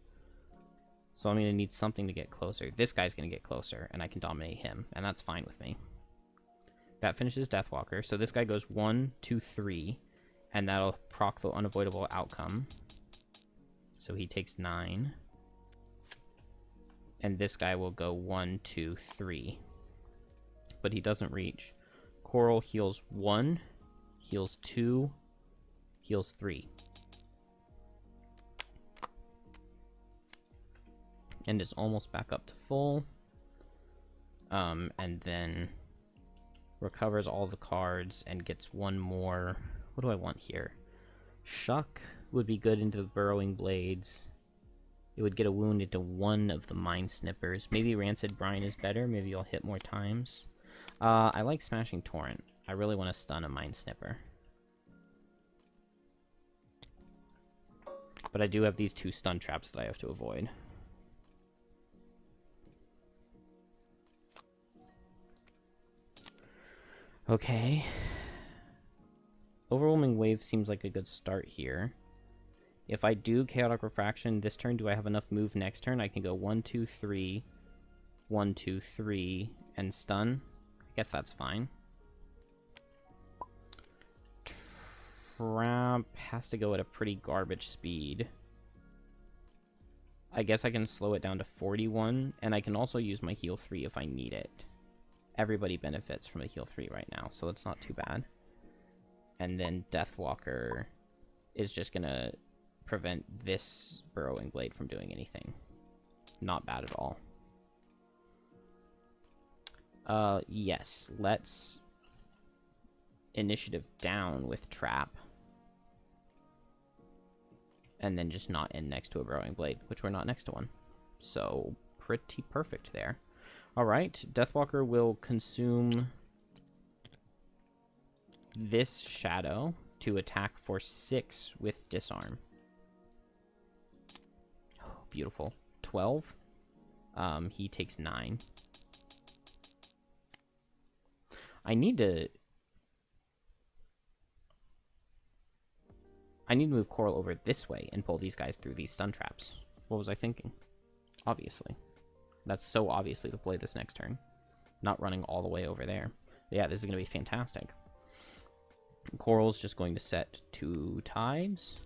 So I'm going to need something to get closer. This guy's going to get closer, and I can dominate him, and that's fine with me. That finishes Deathwalker. So this guy goes 1, 2, 3, and that'll proc the unavoidable outcome. So he takes 9. And this guy will go 1, 2, 3. But he doesn't reach. Coral heals 1, heals 2, heals 3. And is almost back up to full. And then recovers all the cards and gets one more. What do I want here? Shuck would be good into the Burrowing Blades. It would get a wound into one of the Mind Snippers. Maybe Rancid Brine is better. Maybe I'll hit more times. I like Smashing Torrent. I really want to stun a Mind Snipper. But I do have these 2 stun traps that I have to avoid. Okay. Overwhelming Wave seems like a good start here. If I do Chaotic Refraction this turn, do I have enough move next turn? I can go 1, 2, 3, 1, 2, 3, and stun. I guess that's fine. Trap has to go at a pretty garbage speed. I guess I can slow it down to 41, and I can also use my heal 3 if I need it. Everybody benefits from a heal 3 right now, so it's not too bad. And then Deathwalker is just gonna prevent this Burrowing Blade from doing anything. Not bad at all. Yes, let's initiative down with Trap. And then just not end next to a Burrowing Blade, which we're not next to one. So, pretty perfect there. Alright, Deathwalker will consume this Shadow to attack for 6 with Disarm. Oh, beautiful. 12. He takes 9. I need to move Coral over this way and pull these guys through these stun traps. What was I thinking? Obviously. That's so obviously to play this next turn. Not running all the way over there. But yeah, this is going to be fantastic. Coral's just going to set 2 Tides.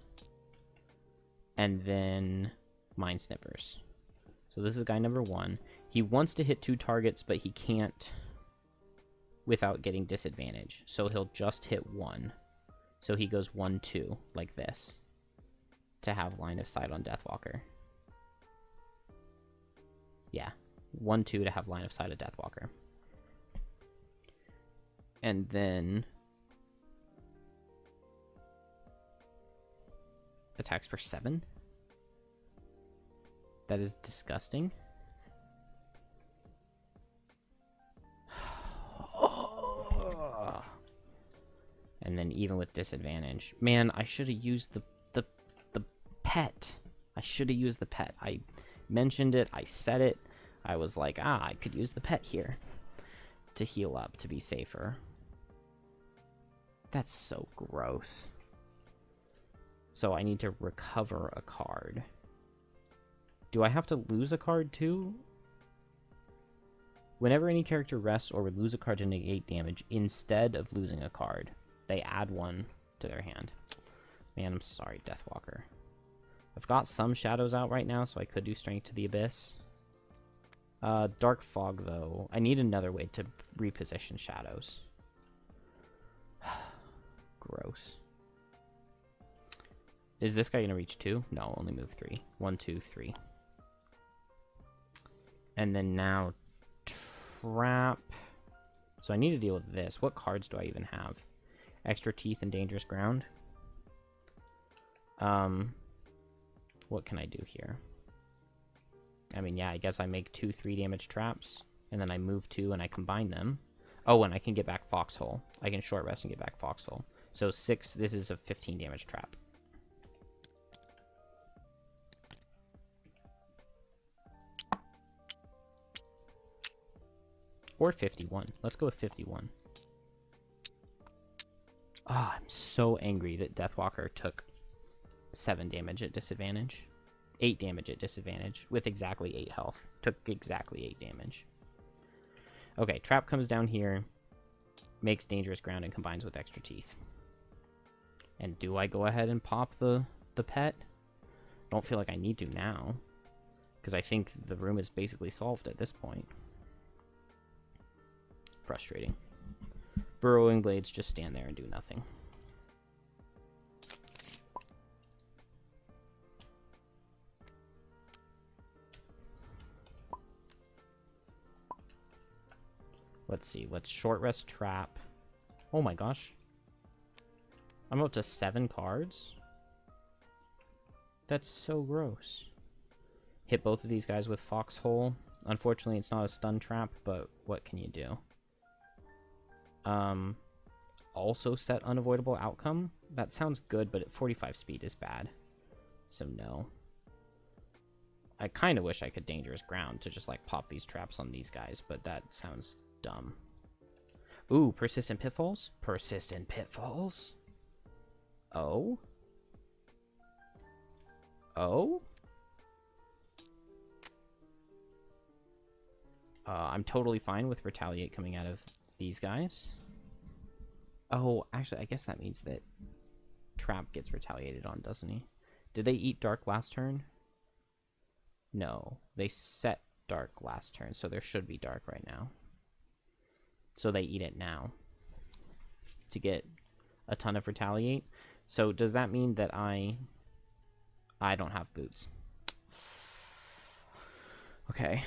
And then Mind Snippers. So this is guy number 1. He wants to hit 2 targets, but he can't without getting disadvantage. So he'll just hit 1. So he goes 1, 2, like this, to have line of sight on Deathwalker. Yeah, 1, 2 to have line of sight of Deathwalker. And then attacks for 7. That is disgusting. And then even with disadvantage. Man, I should have used the pet. I should have used the pet. I mentioned it. I said it. I was like, I could use the pet here to heal up, to be safer. That's so gross. So I need to recover a card. Do I have to lose a card too? Whenever any character rests or would lose a card to negate damage instead of losing a card, they add 1 to their hand. Man, I'm sorry, Deathwalker. I've got some shadows out right now, so I could do Strength to the Abyss. Dark Fog, though. I need another way to reposition shadows. Gross. Is this guy going to reach 2? No, only move 3. 1, 2, 3. And then now Trap. So I need to deal with this. What cards do I even have? Extra Teeth and Dangerous Ground. What can I do here? I mean, yeah, I guess I make 2 3 damage traps. and then I move 2 and I combine them. Oh, and I can get back Foxhole. I can short rest and get back Foxhole. So 6, this is a 15 damage trap. Or 51. Let's go with 51. Ah, I'm so angry that Deathwalker took 7 damage at disadvantage. 8 damage at disadvantage with exactly 8 health. Took exactly 8 damage. Okay, trap comes down here, makes dangerous ground, and combines with extra teeth. And do I go ahead and pop the pet? Don't feel like I need to now, because I think the room is basically solved at this point. Frustrating. Burrowing Blades just stand there and do nothing. Let's see. Let's short rest trap. Oh my gosh. I'm up to 7 cards? That's so gross. Hit both of these guys with Foxhole. Unfortunately, it's not a stun trap, but what can you do? Also set unavoidable outcome. That sounds good, but at 45 speed is bad. So no. I kind of wish I could dangerous ground to just like pop these traps on these guys, but that sounds dumb. Ooh, persistent pitfalls? Persistent pitfalls? Oh? Oh? I'm totally fine with retaliate coming out of these guys. Oh, actually, I guess that means that Trap gets retaliated on, doesn't he? Did they eat Dark last turn? No, they set Dark last turn, so there should be Dark right now. So they eat it now to get a ton of retaliate. So does that mean that I don't have boots? Okay.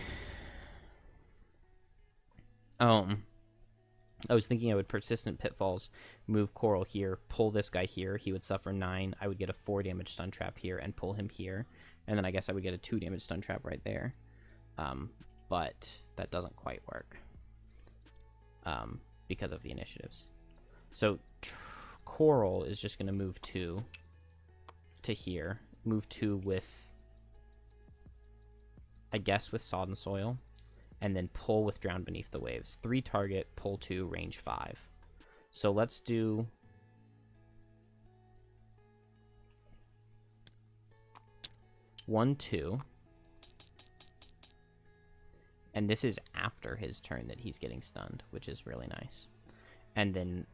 I was thinking I would persistent pitfalls, move Coral here, pull this guy here. He would suffer 9. I would get a 4 damage stun trap here and pull him here. And then I guess I would get a 2 damage stun trap right there. But that doesn't quite work because of the initiatives. So Coral is just going to move 2 to here. Move 2 with, I guess, with Sodden Soil. And then pull with Drown Beneath the Waves. 3 target, pull 2, range 5. So let's do... One, 2. And this is after his turn that he's getting stunned, which is really nice. And then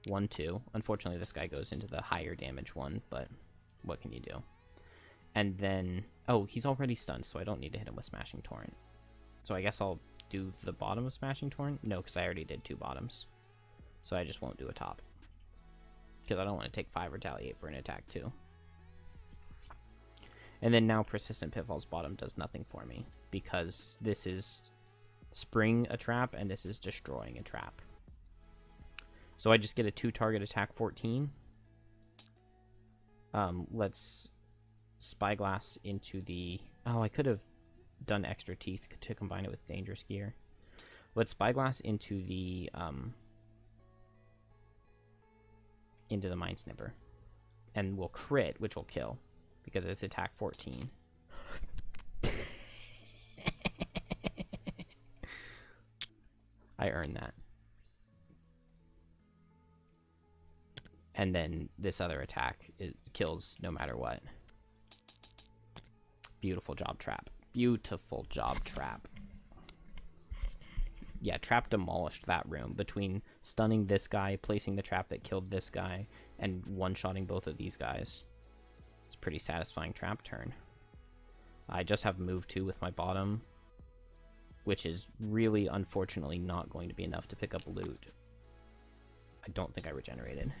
1, 2. Unfortunately, this guy goes into the higher damage one, but what can you do? And then... Oh, he's already stunned, so I don't need to hit him with Smashing Torrent. So I guess I'll do the bottom of Smashing Torrent? No, because I already did 2 bottoms. So I just won't do a top. Because I don't want to take 5 retaliate for an attack too. And then now Persistent Pitfalls bottom does nothing for me. Because this is spring a trap and this is destroying a trap. So I just get a 2 target attack 14. Let's Spyglass into the... Oh, I could have done extra teeth to combine it with Dangerous Gear. Let's Spyglass into the Mind Snipper. And we'll crit, which will kill. Because it's attack 14. I earned that. And then this other attack, it kills no matter what. Beautiful job, Trap. Beautiful job, Trap. Yeah, Trap demolished that room between stunning this guy, placing the trap that killed this guy, and one-shotting both of these guys. It's a pretty satisfying Trap turn. I just have move 2 with my bottom, which is really, unfortunately, not going to be enough to pick up loot. I don't think I regenerated.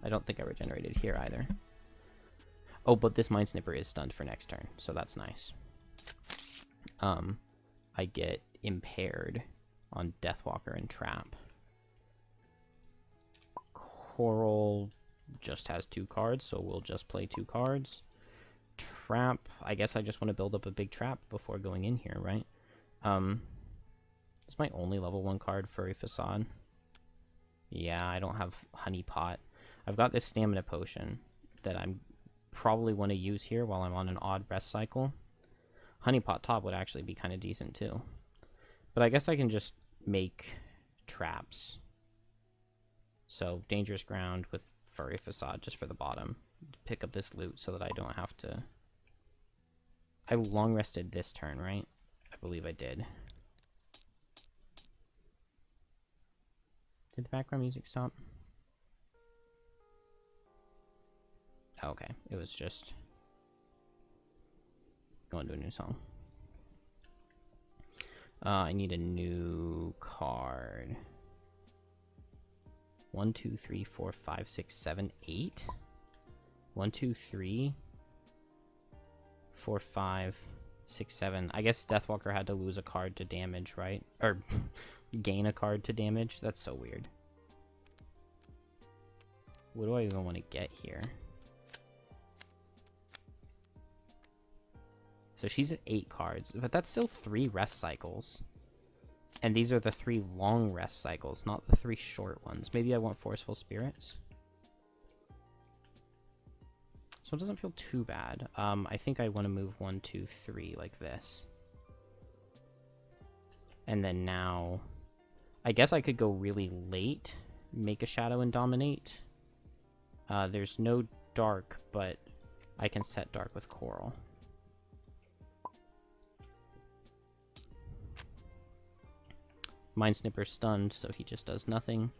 I don't think I regenerated here either. Oh, but this Mind Snipper is stunned for next turn, so that's nice. I get impaired on Deathwalker and Trap. Coral just has 2 cards, so we'll just play 2 cards. Trap, I guess I just want to build up a big trap before going in here, right? It's my only level 1 card, Furry Facade. Yeah, I don't have Honey Pot. I've got this Stamina Potion that I'm probably want to use here while I'm on an odd rest cycle. Honey Pot top would actually be kind of decent too. But I guess I can just make traps. So Dangerous Ground with Furry Facade just for the bottom. Pick up this loot so that I don't have to... I long rested this turn, right? I believe I did. Did the background music stop? Okay, it was just going to a new song. I need a new card. 1, 2, 3, 4, 5, 6, 7, 8. 1, 2, 3, 4, 5, 6, 7. I guess Deathwalker had to lose a card to damage, right? Or gain a card to damage. That's so weird. What do I even want to get here? So she's at 8 cards, but that's still 3 rest cycles. And these are the 3 long rest cycles, not the 3 short ones. Maybe I want Forceful Spirits. So it doesn't feel too bad. I think I want to move 1, 2, 3 like this. And then now, I guess I could go really late, make a Shadow and Dominate. There's no Dark, but I can set Dark with Coral. Mind Snipper's stunned, so he just does nothing.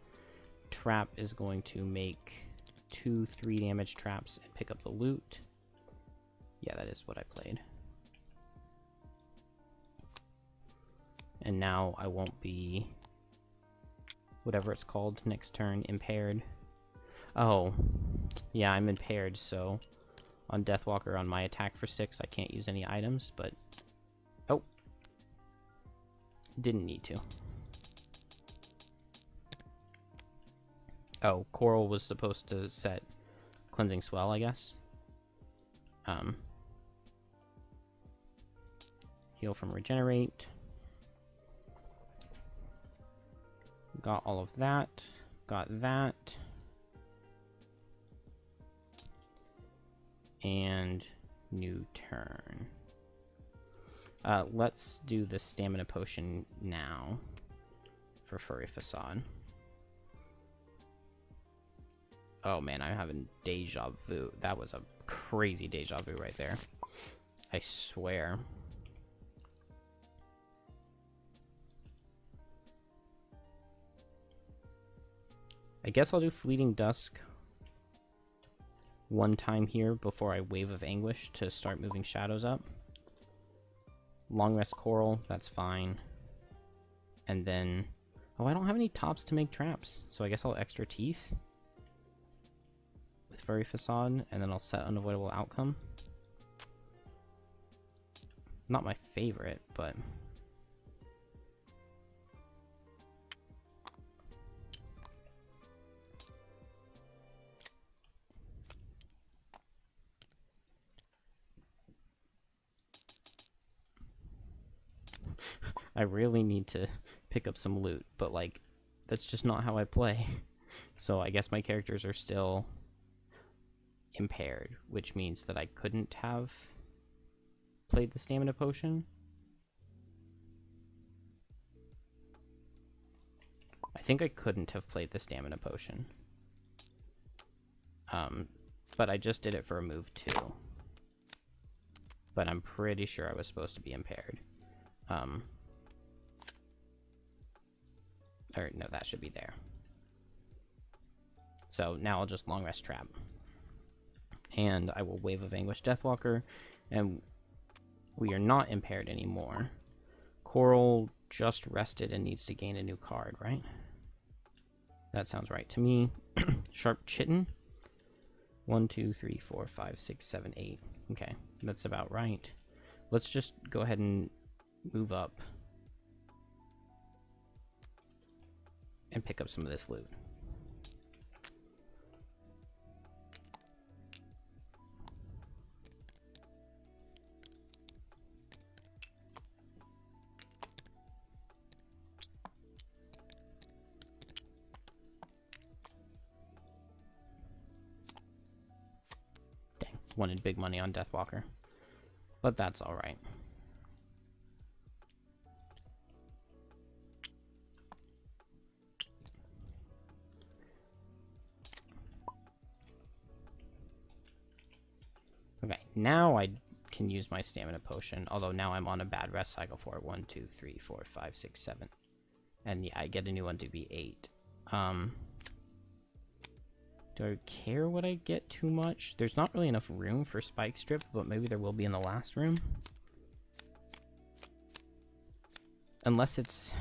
Trap is going to make 2 3 damage traps and pick up the loot. Yeah, that is what I played. And now I won't be, whatever it's called next turn, impaired. Oh, yeah, I'm impaired, so on Deathwalker on my attack for 6, I can't use any items, but... Oh. Didn't need to. Oh, Coral was supposed to set Cleansing Swell, I guess. Heal from Regenerate. Got all of that. Got that. And new turn. Let's do the Stamina Potion now for Furry Facade. Oh man, I'm having deja vu. That was a crazy deja vu right there. I swear. I guess I'll do Fleeting Dusk one time here before I Wave of Anguish to start moving shadows up. Long Rest Coral, that's fine. And then... Oh, I don't have any tops to make traps, so I guess I'll Extra Teeth with Furry Facade, and then I'll set Unavoidable Outcome. Not my favorite, but... I really need to pick up some loot, but like, that's just not how I play. So I guess my characters are still impaired, which means that I couldn't have played the Stamina Potion. I think I couldn't have played the Stamina Potion. But I just did it for a move 2. But I'm pretty sure I was supposed to be impaired. Or no, that should be there. So now I'll just Long Rest Trap. And I will Wave of Anguish Deathwalker, and we are not impaired anymore. Coral just rested and needs to gain a new card, right? That sounds right to me. Sharp Chitin. 1, 2, 3, 4, 5, 6, 7, 8. Okay, that's about right. Let's just go ahead and move up and pick up some of this loot. wanted big money on Deathwalker. But that's alright. Okay, now I can use my stamina potion, although now I'm on a bad rest cycle for it. 1, 2, 3, 4, 5, 6, 7. And yeah, I get a new one to be 8. Do I care what I get too much? There's not really enough room for Spike Strip, but maybe there will be in the last room. Unless it's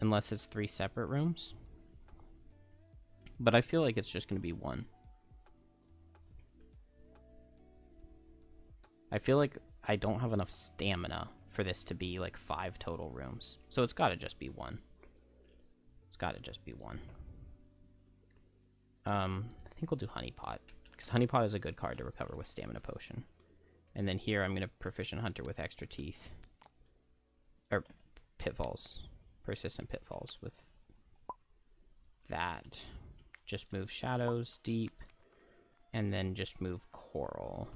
3 separate rooms. But I feel like it's just going to be 1. I feel like I don't have enough stamina for this to be like 5 total rooms. So it's got to just be 1. It's got to just be 1. I think we'll do Honeypot, because Honeypot is a good card to recover with Stamina Potion. And then here I'm going to Proficient Hunter with extra teeth. Or Pitfalls. Persistent Pitfalls with that. Just move Shadows, Deep, and then just move Coral.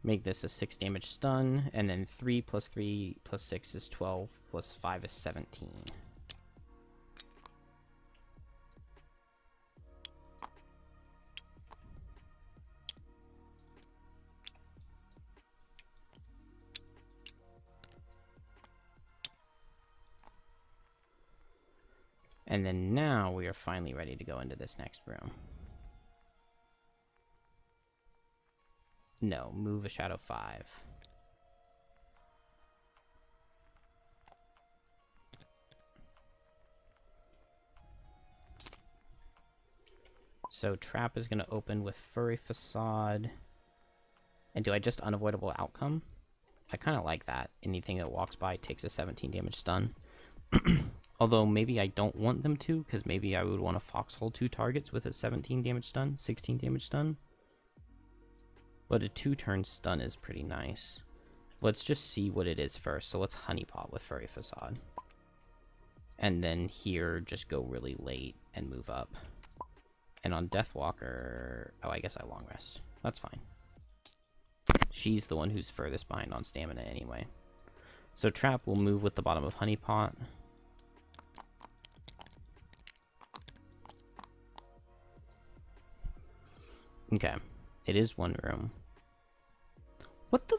Make this a 6 damage stun, and then 3 plus 3 plus 6 is 12, plus 5 is 17. And then now we are finally ready to go into this next room. No, move a shadow 5. So trap is going to open with Furry Facade. And do I just unavoidable outcome? I kind of like that. Anything that walks by takes a 17 damage stun. Although maybe I don't want them to, because maybe I would want to foxhole 2 targets with a 17 damage stun, 16 damage stun. But a 2-turn stun is pretty nice. Let's just see what it is first. So let's Honeypot with Furry Facade. And then here, just go really late and move up. And on Deathwalker... Oh, I guess I long rest. That's fine. She's the one who's furthest behind on stamina anyway. So Trap will move with the bottom of Honeypot. Okay. It is 1 room. What the...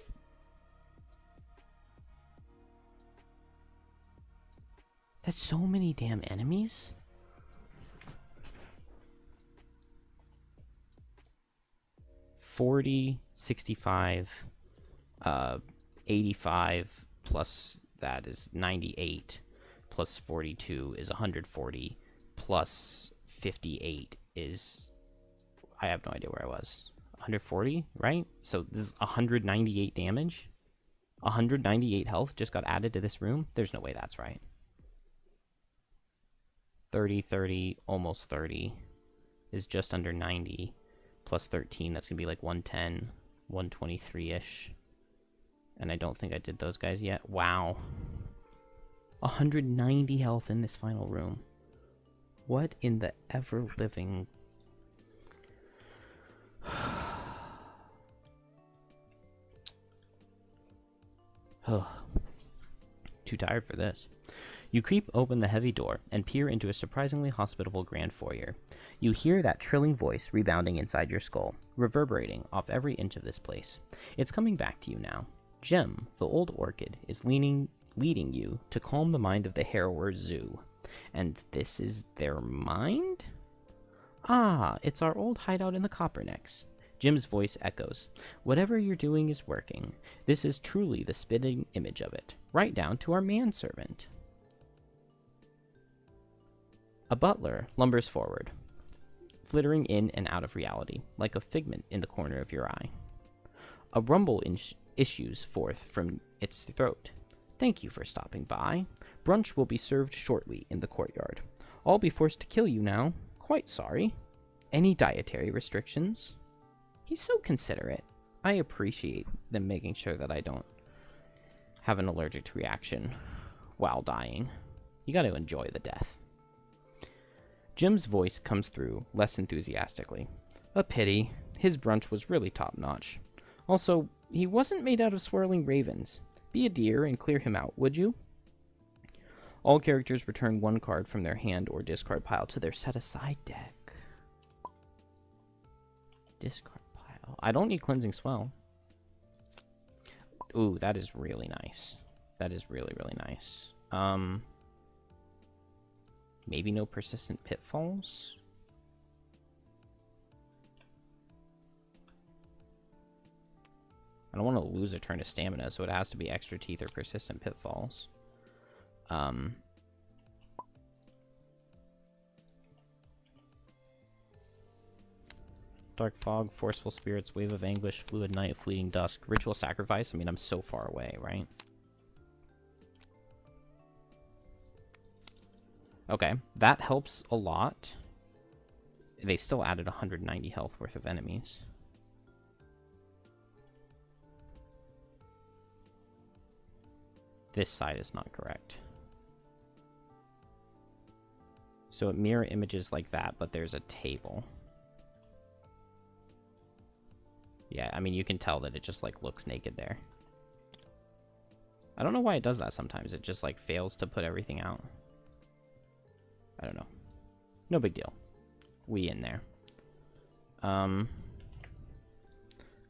That's so many damn enemies? $40, $65, 85, plus that is 98, plus 42 is 140, plus 58 is... I have no idea where I was. 140, right? So this is 198 damage. 198 health just got added to this room. There's no way that's right. 30, 30, almost 30 is just under 90. Plus 13, that's going to be like 110, 123-ish. And I don't think I did those guys yet. Wow. 190 health in this final room. What in the ever-living... Too tired for this. You creep open the heavy door and peer into a surprisingly hospitable grand foyer. You hear that trilling voice rebounding inside your skull, reverberating off every inch of this place. It's coming back to you now. Gem, the old orchid, is leading you to calm the mind of the Harrower Zoo. And this is their mind? Ah, it's our old hideout in the Coppernecks. Jim's voice echoes. Whatever you're doing is working. This is truly the spitting image of it, right down to our manservant. A butler lumbers forward, flittering in and out of reality, like a figment in the corner of your eye. A rumble issues forth from its throat. Thank you for stopping by. Brunch will be served shortly in the courtyard. I'll be forced to kill you now. Quite sorry. Any dietary restrictions? He's so considerate. I appreciate them making sure that I don't have an allergic reaction while dying. You got to enjoy the death. Jim's voice comes through less enthusiastically. A pity. His brunch was really top-notch. Also, he wasn't made out of swirling ravens. Be a dear and clear him out, would you? All characters return one card from their hand or discard pile to their set-aside deck. Discard pile. I don't need Cleansing Swell. Ooh, that is really nice. That is really, really nice. Maybe no Persistent Pitfalls? I don't want to lose a turn of stamina, so it has to be Extra Teeth or Persistent Pitfalls. Dark Fog, Forceful Spirits, Wave of Anguish, Fluid Night, Fleeting Dusk, Ritual Sacrifice. I mean, I'm so far away, right? Okay, that helps a lot. They still added 190 health worth of enemies. This side is not correct. So it mirror images like that, but there's a table. Yeah, I mean, you can tell that it just, like, looks naked there. I don't know why it does that sometimes. It just, like, fails to put everything out. I don't know. No big deal. We in there.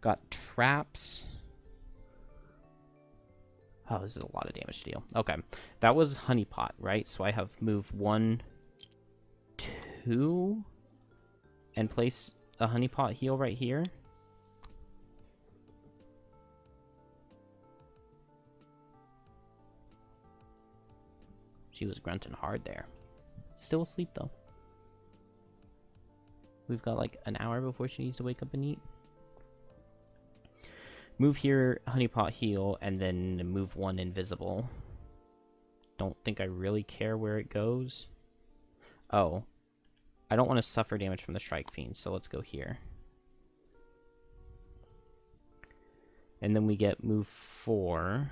Got traps. Oh, this is a lot of damage to deal. Okay. That was Honeypot, right? So I have move 1, 2, and place a Honeypot heal right here. She was grunting hard there. Still asleep, though. We've got like an hour before she needs to wake up and eat. Move here, Honeypot heal, and then move 1 invisible. Don't think I really care where it goes. Oh. I don't want to suffer damage from the Strike Fiend, so let's go here. And then we get move 4.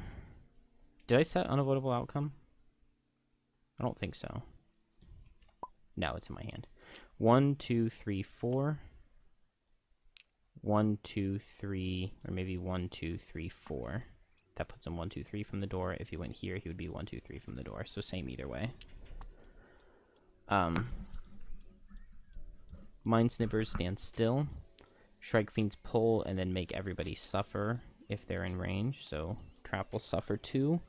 Did I set Unavoidable Outcome? I don't think so. No, it's in my hand. 1, 2, 3, 4. 1, 2, 3, or maybe 1, 2, 3, 4. That puts him 1, 2, 3 from the door. If he went here, he would be 1, 2, 3 from the door. So same either way. Mind Snippers stand still. Strike Fiends pull and then make everybody suffer if they're in range. So Trap will suffer 2.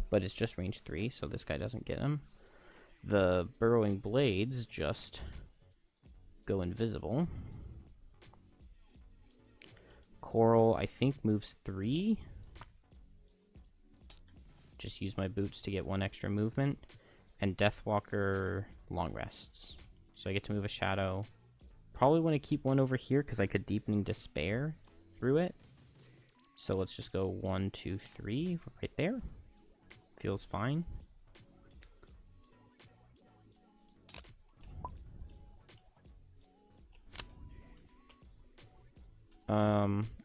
But it's just range 3, so this guy doesn't get him. The Burrowing Blades just go invisible. Coral, I think, moves 3. Just use my boots to get 1 extra movement. And Deathwalker long rests. So I get to move a shadow. Probably want to keep 1 over here because I could Deepening Despair through it. So let's just go 1, 2, 3 right there. Feels fine.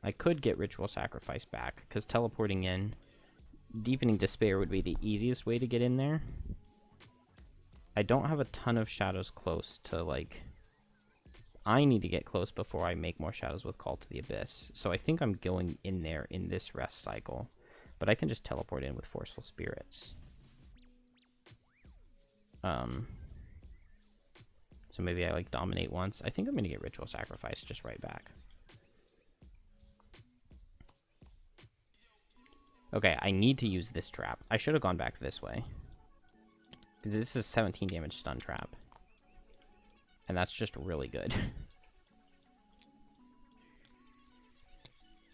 I could get Ritual Sacrifice back, because teleporting in, Deepening Despair would be the easiest way to get in there. I don't have a ton of shadows close to, like... I need to get close before I make more shadows with Call to the Abyss. So I think I'm going in there in this rest cycle. But I can just teleport in with Forceful Spirits. So maybe I, like, dominate once. I think I'm going to get Ritual Sacrifice just right back. Okay, I need to use this trap. I should have gone back this way. Because this is 17 damage stun trap. And that's just really good.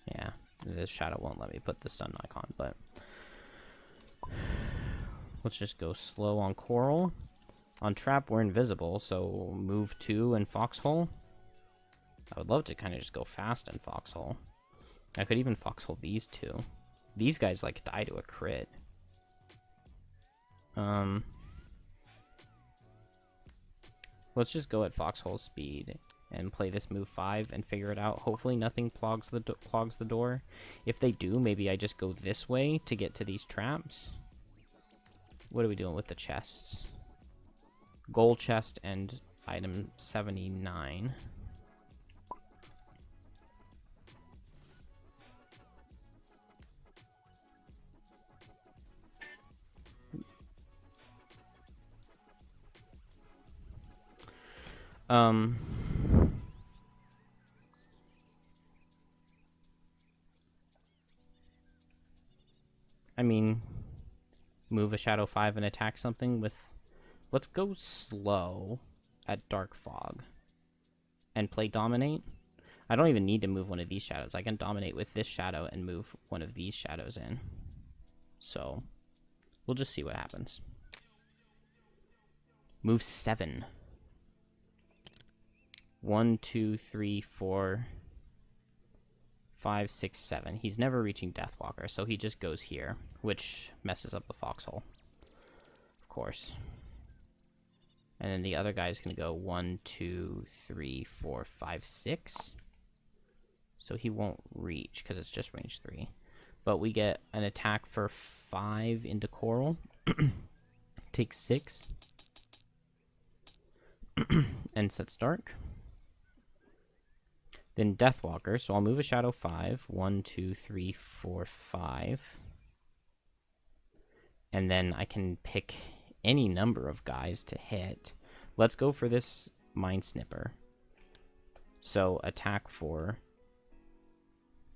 Yeah, this shadow won't let me put the stun icon, but... Let's just go slow on Coral. On Trap, we're invisible, so move 2 and Foxhole. I would love to kind of just go fast in Foxhole. I could even Foxhole these 2. These guys, like, die to a crit. Let's just go at Foxhole speed and play this move 5 and figure it out. Hopefully nothing clogs the door. If they do, maybe I just go this way to get to these traps. What are we doing with the chests? Gold chest and item 79. I mean, move a Shadow 5 and attack something with... Let's go slow at Dark Fog and play Dominate. I don't even need to move one of these shadows. I can Dominate with this shadow and move one of these shadows in. So, we'll just see what happens. Move 7. 1, 2, 3, 4, 5, 6, 7. He's never reaching Deathwalker, so he just goes here, which messes up the foxhole, of course. And then the other guy's going to go 1, 2, 3, 4, 5, 6. So he won't reach because it's just range 3. But we get an attack for 5 into Coral. Takes 6. And sets Dark. Then Deathwalker, so I'll move a Shadow 5. 1, 2, 3, 4, 5. And then I can pick any number of guys to hit. Let's go for this Mind Snipper. So attack for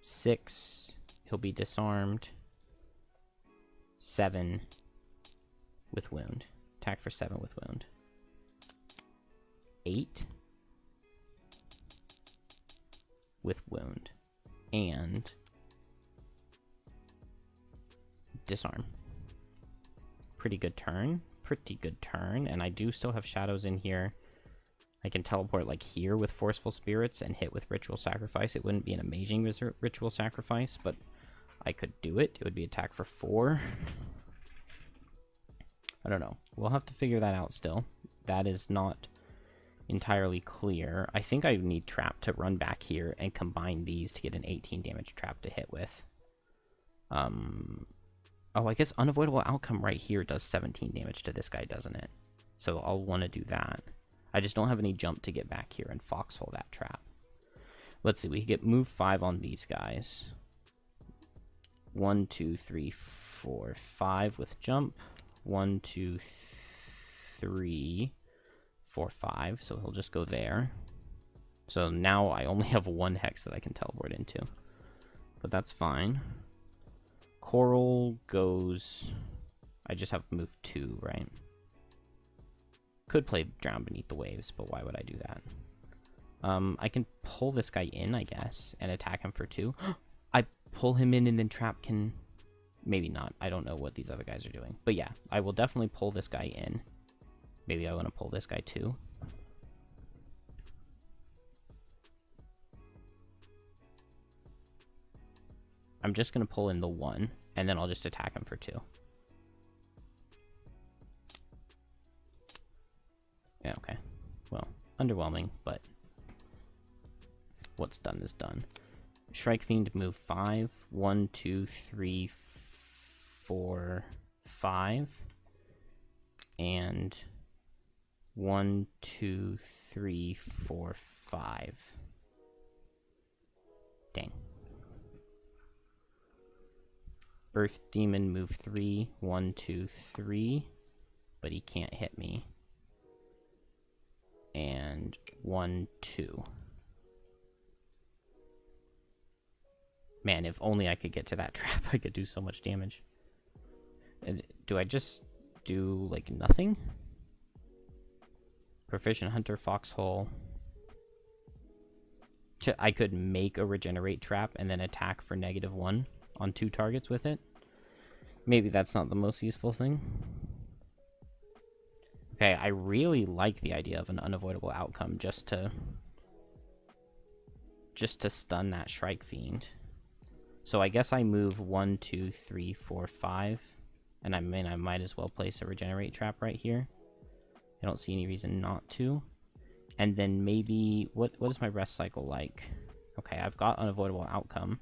6. He'll be disarmed. 7 with wound. Attack for 7 with wound. 8 with wound. And disarm. Pretty good turn. Pretty good turn. And I do still have shadows in here. I can teleport like here with Forceful Spirits and hit with Ritual Sacrifice. It wouldn't be an amazing Ritual Sacrifice, but I could do it. It would be attack for 4. I don't know. We'll have to figure that out still. That is not entirely clear. I think I need Trap to run back here and combine these to get an 18 damage trap to hit with. Oh, I guess Unavoidable Outcome right here does 17 damage to this guy, doesn't it? So I'll want to do that. I just don't have any jump to get back here and foxhole that trap. Let's see, we can get move 5 on these guys. 1, 2, 3, 4, 5 with jump. 1, 2, 3, 4, 5. So he'll just go there. So now I only have 1 hex that I can teleport into. But that's fine. Coral goes... I just have move 2, right? Could play Drown Beneath the Waves, but why would I do that? I can pull this guy in, I guess, and attack him for 2. I pull him in and then Trap can... Maybe not. I don't know what these other guys are doing. But yeah, I will definitely pull this guy in. Maybe I want to pull this guy too. I'm just going to pull in the 1, and then I'll just attack him for 2. Yeah, okay. Well, underwhelming, but what's done is done. Shrike Fiend, move 5. 1, 2, 3, 4, 5. And 1, 2, 3, 4, 5. Dang. Earth Demon, move 3. 1, 2, 3. But he can't hit me. And 1, 2. Man, if only I could get to that trap, I could do so much damage. And do I just do, like, nothing? Proficient Hunter, Foxhole. I could make a Regenerate trap and then attack for -1 on 2 targets with it. Maybe that's not the most useful thing. Okay, I really like the idea of an Unavoidable Outcome just to stun that Shrike Fiend. So I guess I move 1, 2, 3, 4, 5. And I might as well place a Regenerate trap right here. I don't see any reason not to. And then maybe... What is my rest cycle like? Okay, I've got Unavoidable Outcome.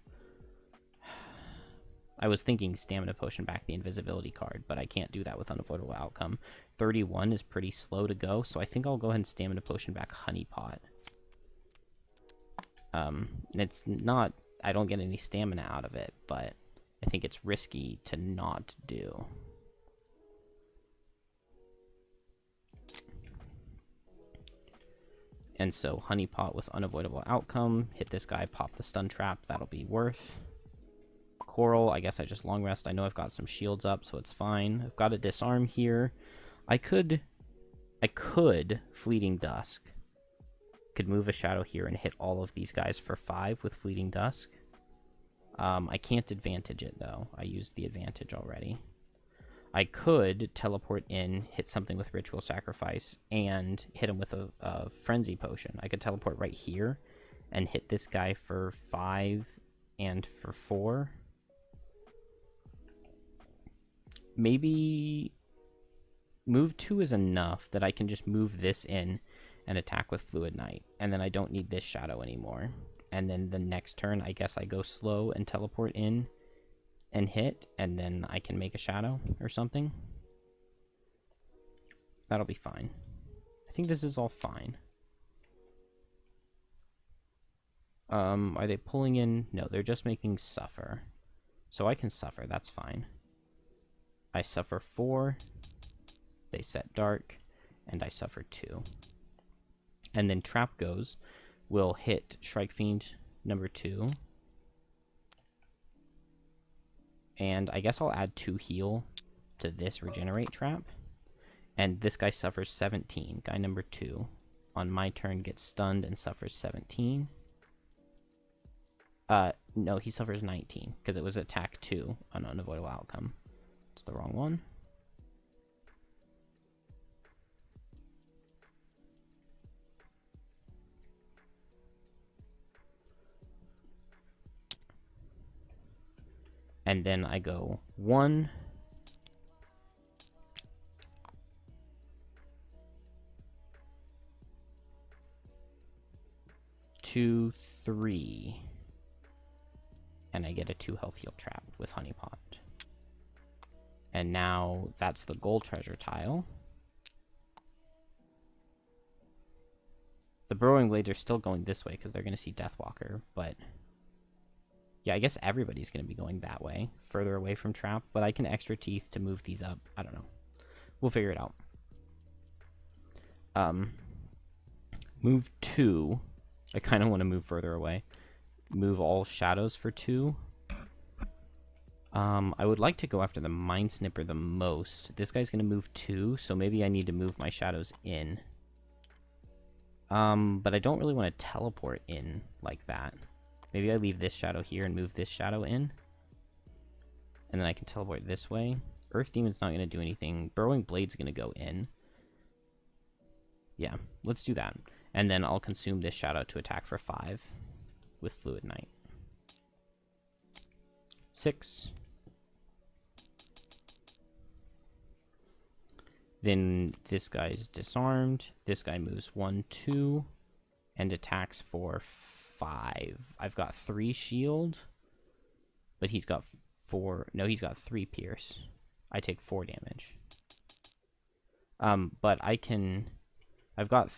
I was thinking Stamina Potion back the invisibility card, but I can't do that with Unavoidable Outcome. 31 is pretty slow to go, so I think I'll go ahead and Stamina Potion back Honey Pot. It's not... I don't get any stamina out of it, but I think it's risky to not do. And so Honey Pot with Unavoidable Outcome. Hit this guy, pop the stun trap. That'll be worth. Coral, I guess I just long rest. I know I've got some shields up, so it's fine. I've got a disarm here. I could Fleeting Dusk. Could move a shadow here and hit all of these guys for 5 with Fleeting Dusk. I can't advantage it, though. I used the advantage already. I could teleport in, hit something with Ritual Sacrifice, and hit him with a Frenzy Potion. I could teleport right here and hit this guy for 5 and for 4. Maybe move 2 is enough that I can just move this in and attack with Fluid Knight, and then I don't need this shadow anymore. And then the next turn, I guess I go slow and teleport in and hit, and then I can make a shadow or something. That'll be fine. I think this is all fine. Are they pulling in? No, they're just making Suffer. So I can Suffer, that's fine. I Suffer 4, they set Dark, and I Suffer 2. And then Trap goes, will hit Shrike Fiend number 2. And I guess I'll add 2 heal to this Regenerate Trap. And this guy suffers 17. Guy number 2 on my turn gets stunned and suffers 17. No, he suffers 19 because it was attack 2 on Unavoidable Outcome. It's the wrong one. And then I go 1, 2, 3, and I get a 2 health heal trap with Honey Pot. And now that's the gold treasure tile. The Burrowing Blades are still going this way because they're going to see Deathwalker, but... yeah, I guess everybody's going to be going that way, further away from Trap, but I can Extra Teeth to move these up. I don't know. We'll figure it out. Move 2. I kind of want to move further away. Move all shadows for 2. I would like to go after the Mind Snipper the most. This guy's going to move 2, so maybe I need to move my shadows in. But I don't really want to teleport in like that. Maybe I leave this shadow here and move this shadow in. And then I can teleport this way. Earth Demon's not going to do anything. Burrowing Blade's going to go in. Yeah, let's do that. And then I'll consume this shadow to attack for 5 with Fluid Knight. 6. Then this guy's disarmed. This guy moves 1, 2, and attacks for 5. I've got 3 shield, but he's got 4. No, he's got 3 pierce. I take 4 damage. But I can... I've got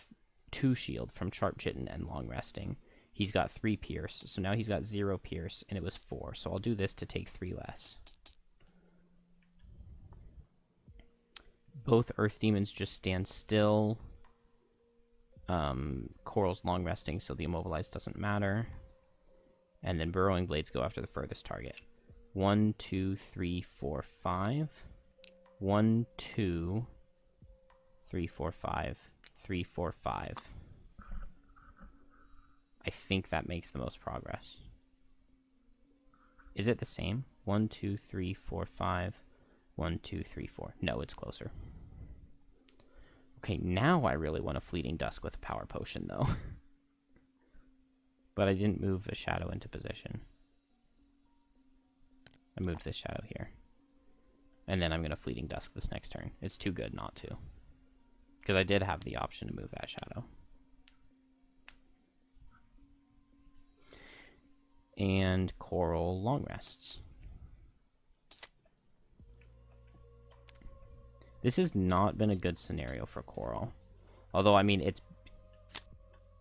2 shield from Sharp Chitin and Long Resting. He's got 3 pierce, so now he's got 0 pierce, and it was 4. So I'll do this to take 3 less. Both Earth Demons just stand still. Coral's Long Resting, so the Immobilize doesn't matter. And then Burrowing Blades go after the furthest target. 1, 2, 3, 4, 5. 1, 2, 3, 4, 5. 3, 4, 5. I think that makes the most progress. Is it the same? 1, 2, 3, 4, 5. 1, 2, 3, 4. No, it's closer. Okay, now I really want a Fleeting Dusk with a Power Potion, though. But I didn't move a shadow into position. I moved this shadow here. And then I'm going to Fleeting Dusk this next turn. It's too good not to. Because I did have the option to move that shadow. And Coral long rests. This has not been a good scenario for Coral. Although, I mean, it's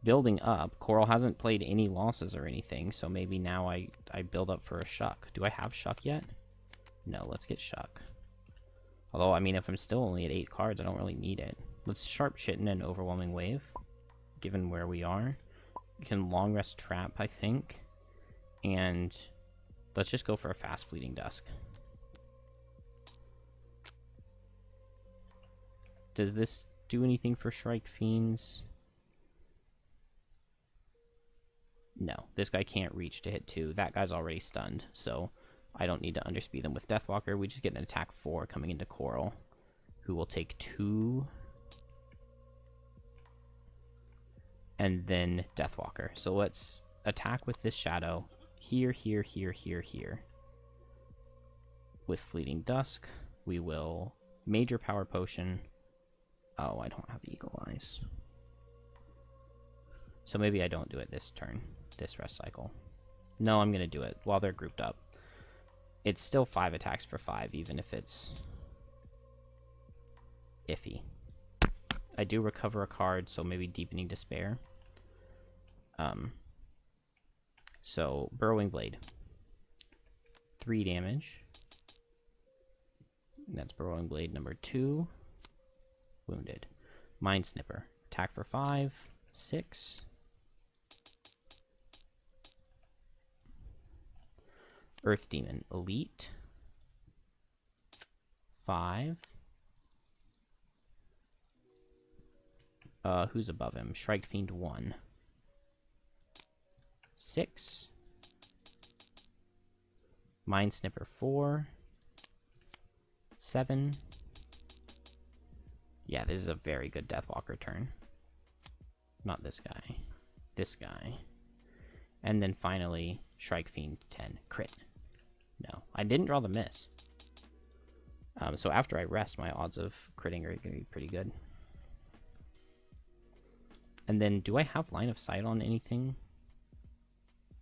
building up. Coral hasn't played any losses or anything, so maybe now I build up for a Shuck. Do I have Shuck yet? No, let's get Shuck. Although, I mean, if I'm still only at 8 cards, I don't really need it. Let's Sharp Shitten and Overwhelming Wave, given where we are. We can Long Rest Trap, I think. And let's just go for a fast Fleeting Dusk. Does this do anything for Shrike Fiends? No, this guy can't reach to hit 2. That guy's already stunned, so I don't need to underspeed him with Deathwalker. We just get an attack 4 coming into Coral, who will take 2. And then Deathwalker. So let's attack with this Shadow. Here, here, here, here, here. With Fleeting Dusk, we will Major Power Potion. Oh, I don't have Eagle Eyes. So maybe I don't do it this turn, this rest cycle. No, I'm going to do it while they're grouped up. It's still 5 attacks for 5, even if it's iffy. I do recover a card, so maybe Deepening Despair. So, Burrowing Blade. 3 damage. And that's Burrowing Blade number 2. Wounded. Mind Snipper. Attack for 5. 6. Earth Demon. Elite. 5. Who's above him? Shrike Fiend 1. 6. Mind Snipper 4. 7. Yeah, this is a very good Deathwalker turn. Not this guy. This guy. And then finally, Shrike Fiend 10. Crit. No, I didn't draw the miss. So after I rest, my odds of critting are going to be pretty good. And then, do I have line of sight on anything?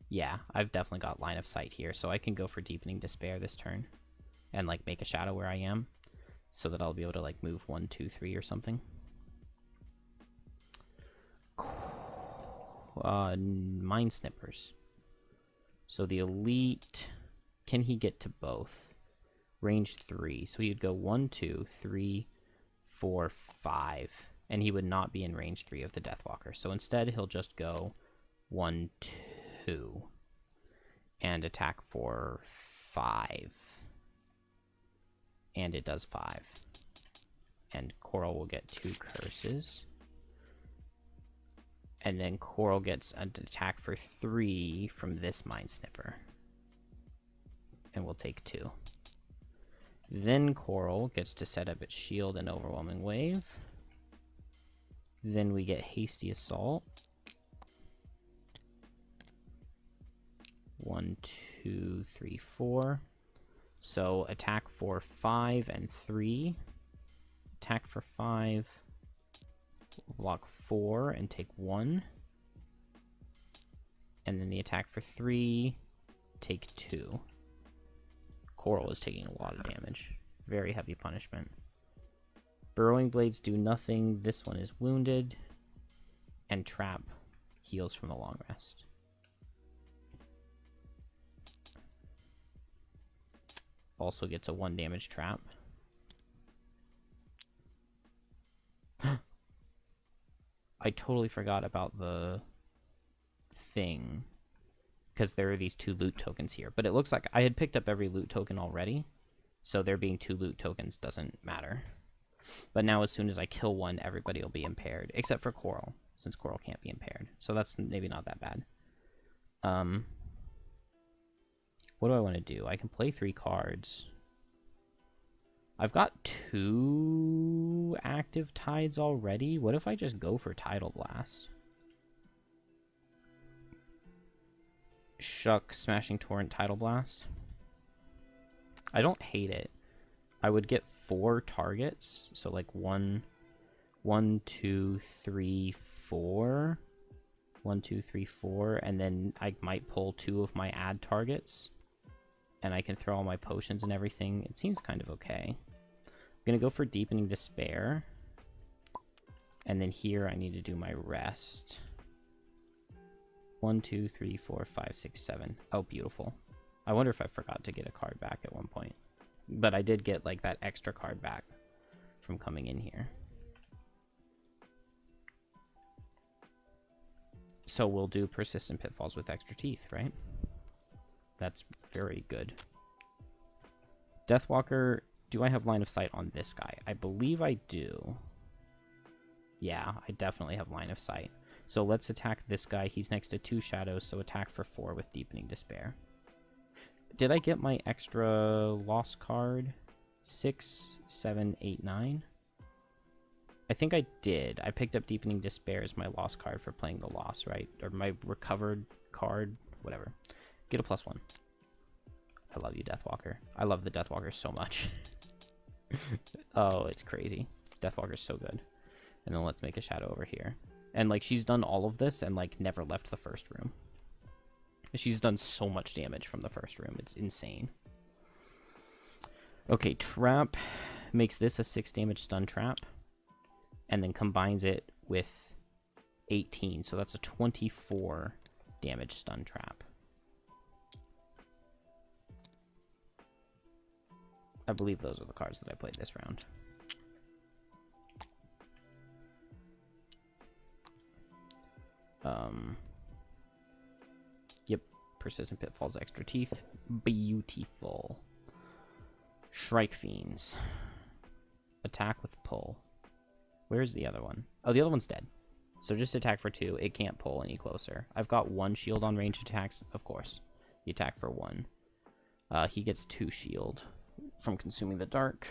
Yeah, I've definitely got line of sight here, so I can go for Deepening Despair this turn. And, like, make a shadow where I am, so that I'll be able to, like, move 1, 2, 3 or something. Mind Snippers. So the Elite, can he get to both? Range 3, so he'd go 1, 2, 3, 4, 5. And he would not be in range 3 of the Deathwalker. So instead, he'll just go 1, 2. And attack for 5. And it does 5. And Coral will get 2 curses. And then Coral gets an attack for 3 from this Mind Snipper. And we'll take 2. Then Coral gets to set up its shield and Overwhelming Wave. Then we get Hasty Assault. 1, 2, 3, 4. So attack for 5 and 3. Attack for 5. Block 4 and take 1. And then the attack for 3. Take 2. Coral is taking a lot of damage. Very heavy punishment. Burrowing Blades do nothing. This one is wounded. And Trap heals from the long rest. Also gets a 1 damage trap. I totally forgot about the thing. Because there are these 2 loot tokens here. But it looks like I had picked up every loot token already. So there being 2 loot tokens doesn't matter. But now as soon as I kill one, everybody will be impaired. Except for Coral, since Coral can't be impaired. So that's maybe not that bad. What do I want to do? I can play 3 cards. I've got 2 active Tides already. What if I just go for Tidal Blast? Shuck, Smashing Torrent, Tidal Blast. I don't hate it. I would get 4 targets, so like 1, 2, 3, 4. 1, 2, 3, 4, and then I might pull 2 of my add targets, and I can throw all my potions and everything. It seems kind of okay. I'm gonna go for Deepening Despair, and then here I need to do my rest. 1, 2, 3, 4, 5, 6, 7. Oh, beautiful. I wonder if I forgot to get a card back at one point. But I did get, like, that extra card back from coming in here. So we'll do Persistent Pitfalls with extra teeth, right? That's very good. Deathwalker, do I have line of sight on this guy? I believe I do. Yeah, I definitely have line of sight. So let's attack this guy. He's next to 2 shadows, so attack for 4 with Deepening Despair. Did I get my extra lost card? 6, 7, 8, 9? I think I did. I picked up Deepening Despair as my lost card for playing the loss, right? Or my recovered card, whatever. Get a +1. I love you, Deathwalker. I love the Deathwalker so much. Oh, it's crazy. Deathwalker's so good. And then let's make a shadow over here. And, like, she's done all of this and, like, never left the first room. She's done so much damage from the first room. It's insane. Okay, Trap makes this a 6 damage stun trap. And then combines it with 18. So that's a 24 damage stun trap. I believe those are the cards that I played this round. Yep. Persistent Pitfalls, extra teeth. Beautiful. Shrike Fiends. Attack with pull. Where's the other one? Oh, the other one's dead. So just attack for 2. It can't pull any closer. I've got 1 shield on ranged attacks, of course. You attack for 1. He gets 2 shield from consuming the dark.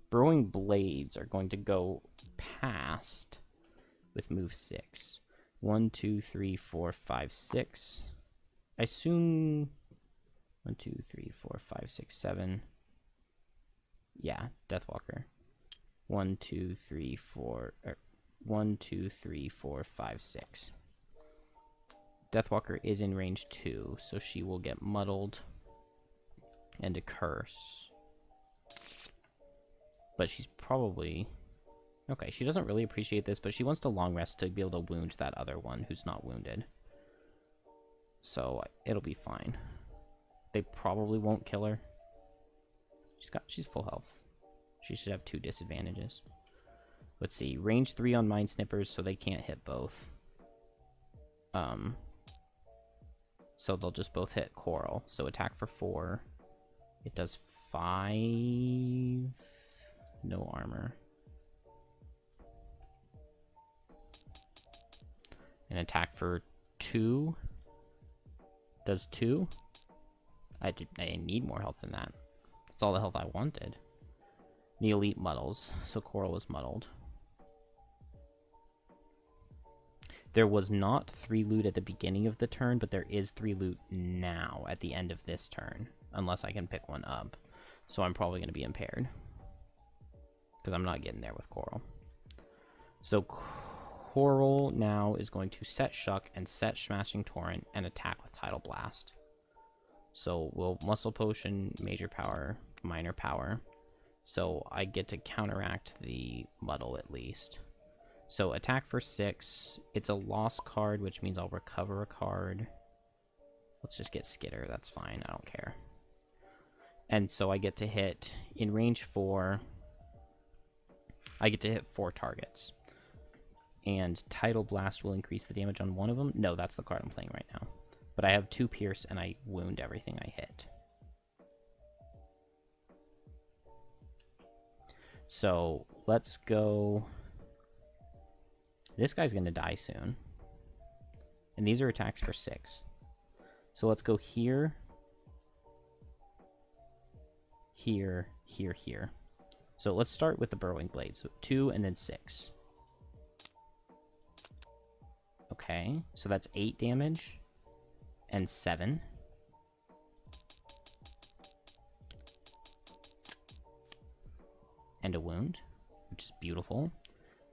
Burrowing Blades are going to go past with move 6. 1, 2, 3, 4, 5, 6. I assume 1, 2, 3, 4, 5, 6, 7. Yeah, Deathwalker. 1, 2, 3, 4. 1, 2, 3, 4, 5, 6. Deathwalker is in range 2, so she will get muddled and a curse. But she's probably... Okay, she doesn't really appreciate this, but she wants to long rest to be able to wound that other one who's not wounded. So it'll be fine. They probably won't kill her. She's full health. She should have 2 disadvantages. Let's see, range 3 on Mind Snippers, so they can't hit both. So they'll just both hit Coral. So attack for 4. It does 5. No armor. And attack for 2. Does 2. I need more health than that. That's all the health I wanted. The elite muddles, so Coral is muddled. There was not 3 loot at the beginning of the turn, but there is 3 loot now at the end of this turn, unless I can pick one up. So I'm probably going to be impaired, because I'm not getting there with Coral. So Coral now is going to set Shuck and set Smashing Torrent and attack with Tidal Blast. So we'll Muscle Potion, Major Power, Minor Power. So I get to counteract the muddle at least. So attack for 6. It's a lost card, which means I'll recover a card. Let's just get Skitter. That's fine. I don't care. And so I get to hit in range 4. I get to hit 4 targets. And Tidal Blast will increase the damage on one of them. No, that's the card I'm playing right now. But I have 2 Pierce and I wound everything I hit. So let's go. This guy's going to die soon. And these are attacks for 6. So let's go here. Here, here, here. So let's start with the Burrowing Blade. So 2 and then 6. Okay, so that's 8 damage. And 7. And a wound, which is beautiful.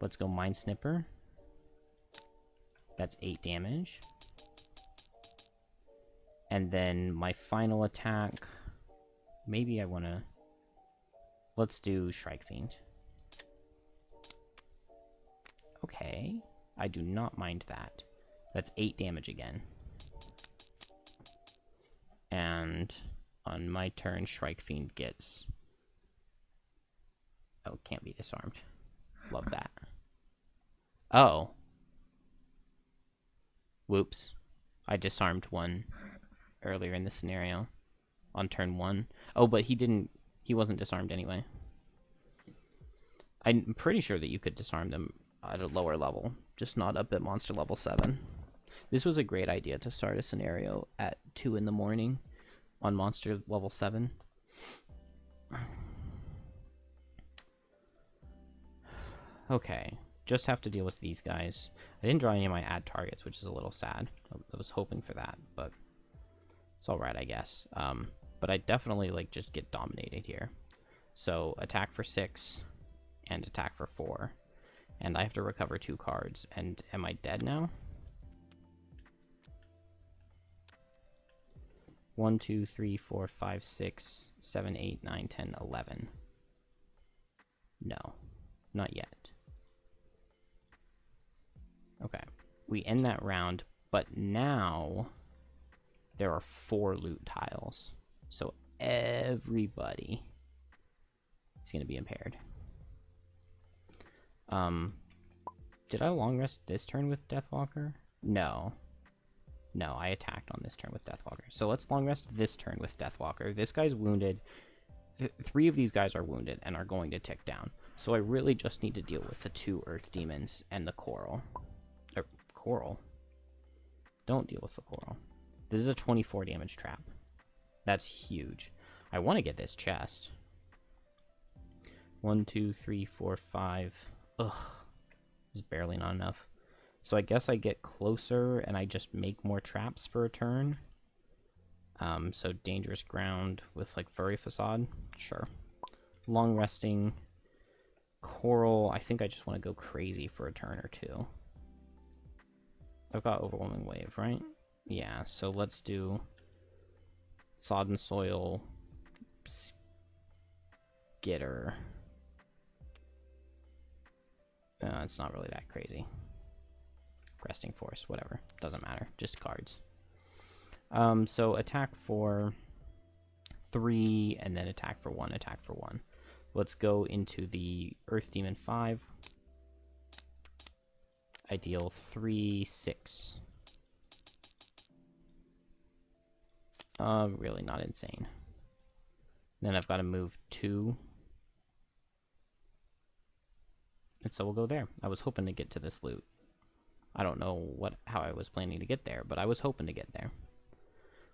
Let's go Mind Snipper. That's 8 damage. And then my final attack... Maybe I want to... Let's do Shrike Fiend. Okay. I do not mind that. That's 8 damage again. And on my turn, Shrike Fiend gets... Oh, can't be disarmed. Love that. Oh. Whoops. I disarmed one earlier in the scenario on turn 1. Oh, but he wasn't disarmed anyway. I'm pretty sure that you could disarm them at a lower level, just not up at monster level 7. This was a great idea to start a scenario at 2 in the morning on monster level 7. Okay, just have to deal with these guys. I didn't draw any of my add targets, which is a little sad. I was hoping for that, but it's alright, I guess. But I definitely, like, just get dominated here. So, attack for 6, and attack for 4. And I have to recover 2 cards. And am I dead now? 1, 2, 3, 4, 5, 6, 7, 8, 9, 10, 11. No, not yet. Okay, we end that round, but now there are 4 loot tiles. So everybody is going to be impaired. Did I long rest this turn with Deathwalker? No. No, I attacked on this turn with Deathwalker. So let's long rest this turn with Deathwalker. This guy's wounded. 3 of these guys are wounded and are going to tick down. So I really just need to deal with the 2 Earth Demons and the Coral. Or, Coral? Don't deal with the Coral. This is a 24 damage trap. That's huge. I want to get this chest. 1, 2, 3, 4, 5. Ugh. This is barely not enough. So I guess I get closer and I just make more traps for a turn. So Dangerous Ground with, like, Furry Facade. Sure. Long Resting. Coral. I think I just want to go crazy for a turn or 2. I've got Overwhelming Wave, right? Yeah, so let's do Sodden Soil, Skitter. It's not really that crazy. Resting Force, whatever. Doesn't matter. Just cards. So attack for 3, and then attack for 1, attack for 1. Let's go into the Earth Demon 5. I deal 3, 6. Really not insane. Then I've got to move 2. And so we'll go there. I was hoping to get to this loot. I don't know how I was planning to get there, but I was hoping to get there.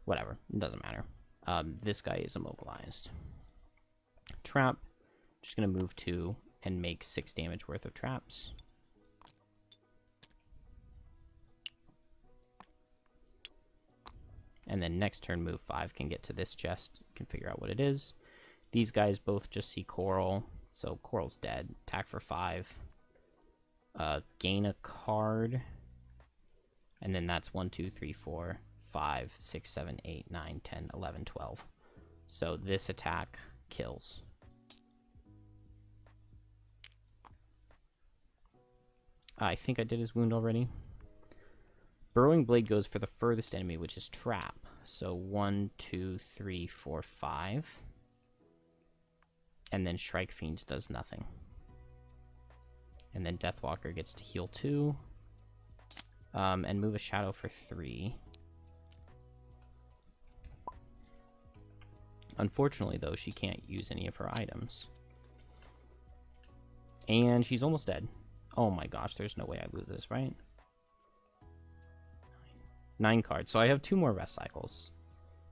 Whatever. It doesn't matter. This guy is immobilized. Trap. Just going to move 2 and make 6 damage worth of traps. And then next turn, move 5 can get to this chest. Can figure out what it is. These guys both just see Coral. So Coral's dead. Attack for 5. Gain a card. And then that's 1, 2, 3, 4, 5, 6, 7, 8, 9, 10, 11, 12. So this attack kills. I think I did his wound already. Burrowing Blade goes for the furthest enemy, which is Trap. So 1, 2, 3, 4, 5. And then Shrike Fiend does nothing. And then Deathwalker gets to heal 2. And move a Shadow for 3. Unfortunately, though, she can't use any of her items. And she's almost dead. Oh my gosh, there's no way I lose this, right? 9 cards. So I have 2 more rest cycles.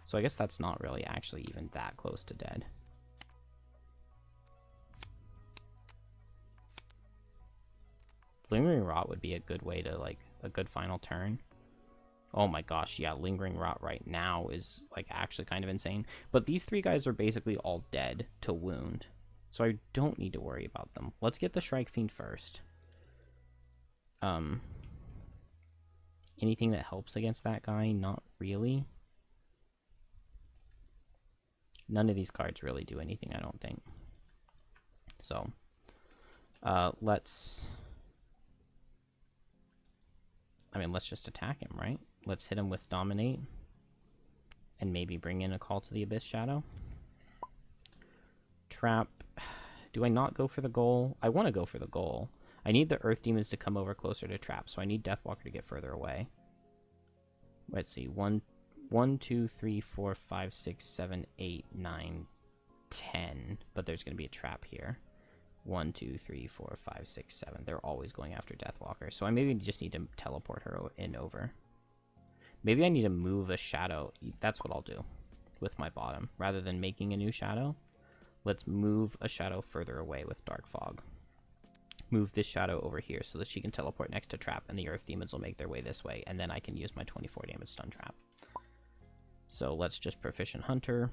So I guess that's not really actually even that close to dead. Lingering Rot would be a good way to, like, a good final turn. Oh my gosh, yeah, Lingering Rot right now is, like, actually kind of insane. But these 3 guys are basically all dead to wound. So I don't need to worry about them. Let's get the Shrike Fiend first. Anything that helps against that guy? Not really. None of these cards really do anything, I don't think. So, let's just attack him, right? Let's hit him with Dominate. And maybe bring in a Call to the Abyss Shadow. Trap. Do I not go for the goal? I want to go for the goal. I need the Earth Demons to come over closer to Trap, so I need Deathwalker to get further away. Let's see. 1, 2, 3, 4, 5, 6, 7, 8, 9, 10. But there's going to be a trap here. 1, 2, 3, 4, 5, 6, 7. They're always going after Deathwalker. So I maybe just need to teleport her in over. Maybe I need to move a shadow. That's what I'll do with my bottom. Rather than making a new shadow, let's move a shadow further away with Dark Fog. Move this shadow over here so that she can teleport next to Trap, and the Earth Demons will make their way this way, and then I can use my 24 damage stun trap. So let's just Proficient Hunter.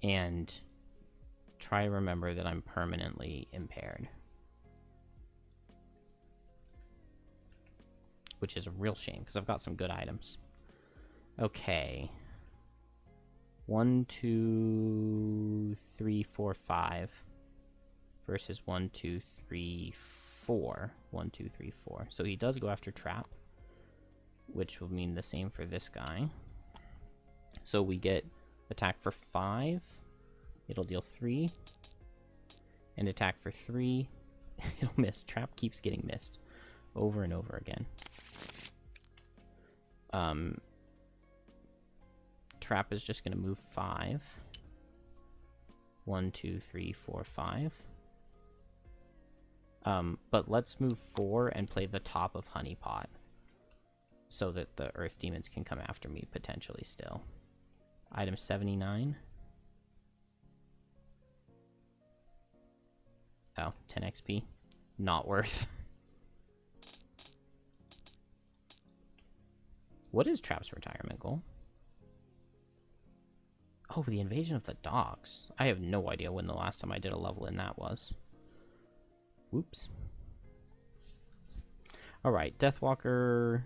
And try to remember that I'm permanently impaired. Which is a real shame, because I've got some good items. Okay. 1, 2, 3, 4, 5. Versus 1, 2, 3, 4. 1, 2, 3, 4. So he does go after Trap. Which will mean the same for this guy. So we get attack for 5. It'll deal 3. And attack for 3. It'll miss. Trap keeps getting missed. Over and over again. Trap is just going to move 5. 1, 2, 3, 4, 5. But let's move 4 and play the top of Honeypot. So that the Earth Demons can come after me potentially still. Item 79. Oh, 10 XP. Not worth. What is Trap's retirement goal? Oh, the Invasion of the Dogs. I have no idea when the last time I did a level in that was. Whoops. Alright, Deathwalker.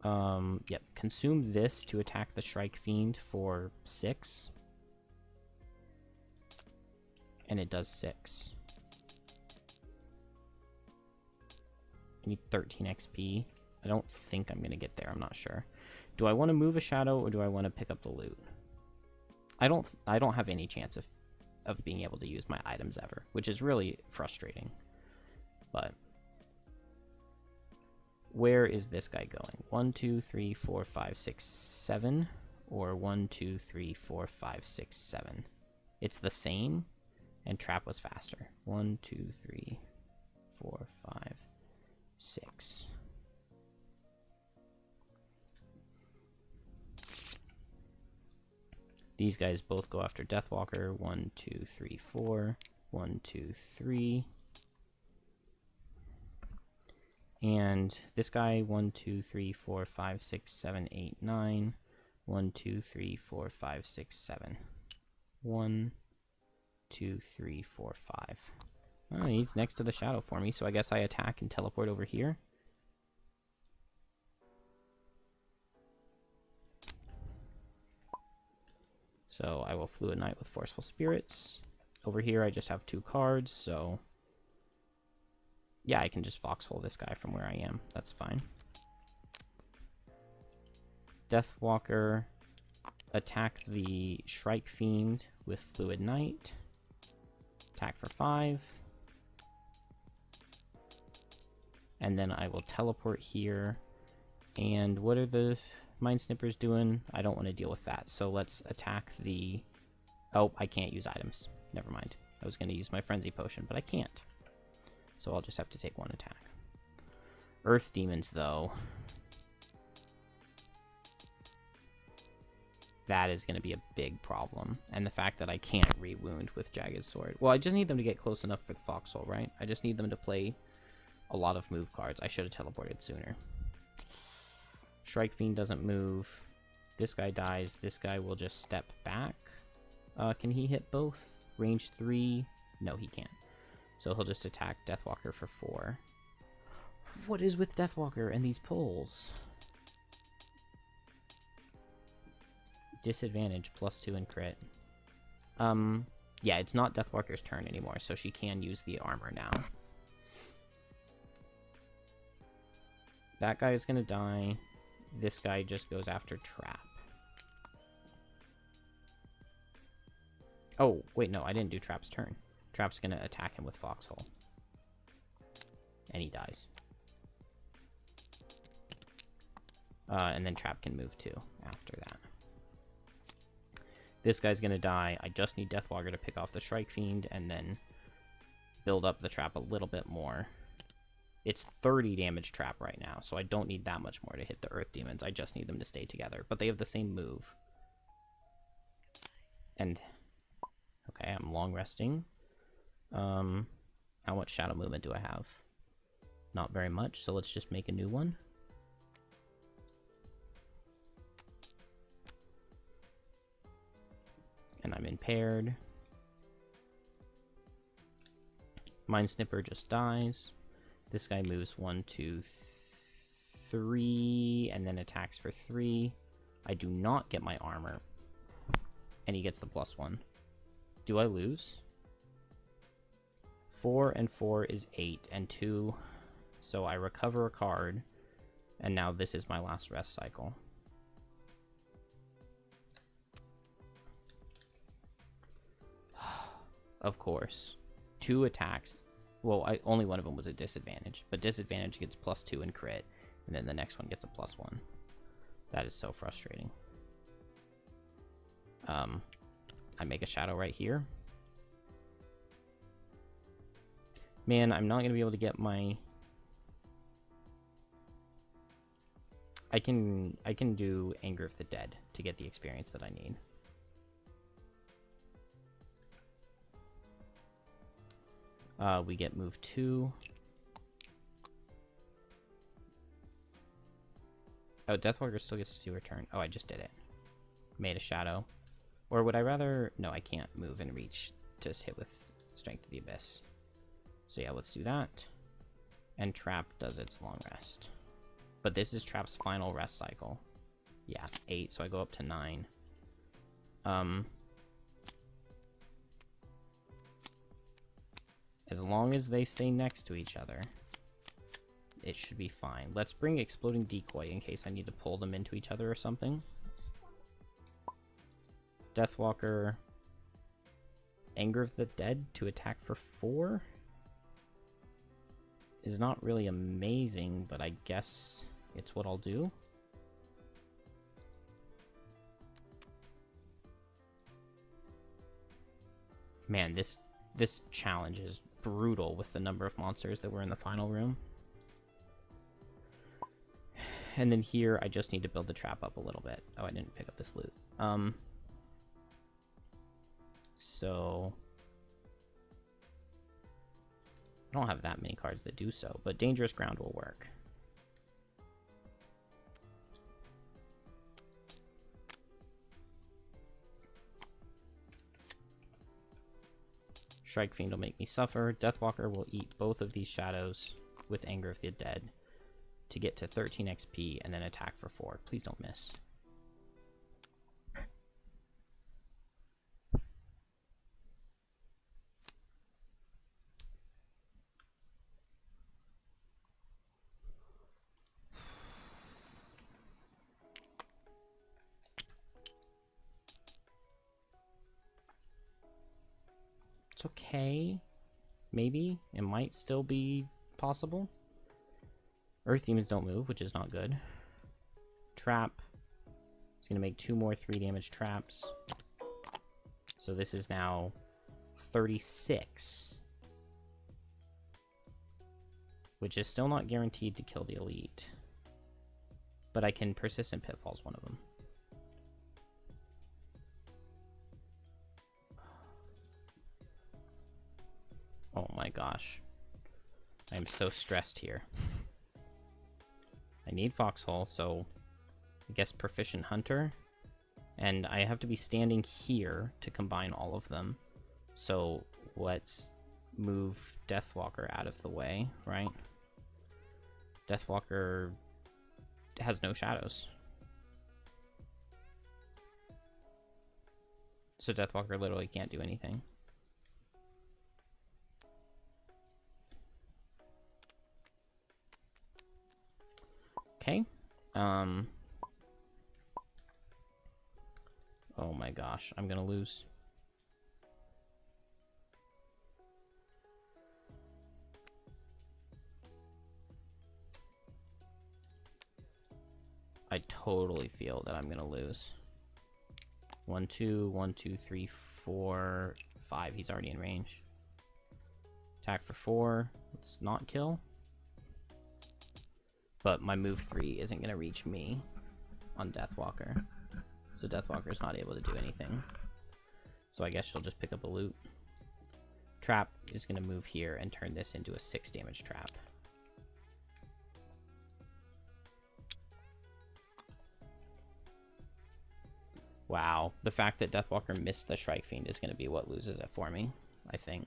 Yep. Consume this to attack the Shrike Fiend for 6. And it does 6. I need 13 XP. I don't think I'm going to get there. I'm not sure. Do I want to move a shadow or do I want to pick up the loot? I don't have any chance of being able to use my items ever, which is really frustrating. But where is this guy going? 1, 2, 3, 4, 5, 6, 7, or 1, 2, 3, 4, 5, 6, 7. It's the same, and Trap was faster. 1, 2, 3, 4, 5, 6. These guys both go after Deathwalker. 1, 2, 3, 4. 1, 2, 3. And this guy, 1, 2, 3, 4, 5, 6, 7, 8, 9. 1, 2, 3, 4, 5, 6, 7. 1, 2, 3, 4, 5. Oh, he's next to the shadow for me, so I guess I attack and teleport over here. So I will Fluid Knight with Forceful Spirits. Over here I just have 2 cards, so yeah, I can just Foxhole this guy from where I am. That's fine. Deathwalker, attack the Shrike Fiend with Fluid Knight. Attack for 5. And then I will teleport here. And what are the Mind Snippers doing? I don't want to deal with that. So let's attack the... Oh, I can't use items. Never mind. I was going to use my Frenzy Potion, but I can't. So I'll just have to take 1 attack. Earth Demons, though. That is going to be a big problem. And the fact that I can't re-wound with Jagged Sword. Well, I just need them to get close enough for the Foxhole, right? I just need them to play a lot of move cards. I should have teleported sooner. Shrike Fiend doesn't move. This guy dies. This guy will just step back. Can he hit both? Range 3? No, he can't. So he'll just attack Deathwalker for 4. What is with Deathwalker and these pulls? Disadvantage, +2 in crit. Yeah, it's not Deathwalker's turn anymore, so she can use the armor now. That guy is gonna die. This guy just goes after Trap. Oh, wait, no, I didn't do Trap's turn. Trap's gonna attack him with Foxhole. And he dies. And then Trap can move too after that. This guy's gonna die. I just need Deathwalker to pick off the Shrike Fiend and then build up the Trap a little bit more. It's 30 damage Trap right now, so I don't need that much more to hit the Earth Demons. I just need them to stay together. But they have the same move. And... okay, I'm long resting. How much Shadow Movement do I have? Not very much, so let's just make a new one. And I'm impaired. Mind Snipper just dies. This guy moves 1, 2, 3, and then attacks for 3. I do not get my armor. And he gets the +1. Do I lose? 4 and 4 is 8, and 2. So I recover a card, and now this is my last rest cycle. Of course. 2 attacks. Well, only one of them was a disadvantage, but disadvantage gets +2 in crit, and then the next one gets a +1. That is so frustrating. I make a shadow right here. Man, I'm not going to be able to get my... I can do Anger of the Dead to get the experience that I need. We get move 2. Oh, Deathwalker still gets to do her turn. Oh, I just did it. Made a shadow. Or would I rather... no, I can't move and reach to hit with Strength of the Abyss. So yeah, let's do that. And Trap does its long rest. But this is Trap's final rest cycle. Yeah, 8, so I go up to 9. As long as they stay next to each other, it should be fine. Let's bring Exploding Decoy in case I need to pull them into each other or something. Deathwalker, Anger of the Dead to attack for 4 is not really amazing, but I guess it's what I'll do. Man, this challenge is brutal with the number of monsters that were in the final room. And then here, I just need to build the trap up a little bit. Oh, I didn't pick up this loot. So... I don't have that many cards that do so, but Dangerous Ground will work. Shrike Fiend will make me suffer. Deathwalker will eat both of these shadows with Anger of the Dead to get to 13 XP and then attack for 4. Please don't miss. It's okay. Maybe. It might still be possible. Earth Demons don't move, which is not good. Trap. It's going to make 2 more 3 damage traps. So this is now 36. Which is still not guaranteed to kill the elite. But I can Persistent Pitfalls one of them. Oh my gosh. I am so stressed here. I need Foxhole, so I guess Proficient Hunter. And I have to be standing here to combine all of them. So let's move Deathwalker out of the way, right? Deathwalker has no shadows. So Deathwalker literally can't do anything. Okay. Oh my gosh, I'm gonna lose. I totally feel that I'm gonna lose. 1, 2, 1, 2, 3, 4, 5. He's already in range. Attack for 4. Let's not kill. But my move 3 isn't gonna reach me on Deathwalker. So Deathwalker's not able to do anything. So I guess she'll just pick up a loot. Trap is going to move here and turn this into a 6 damage trap. Wow. The fact that Deathwalker missed the Shrike Fiend is going to be what loses it for me, I think.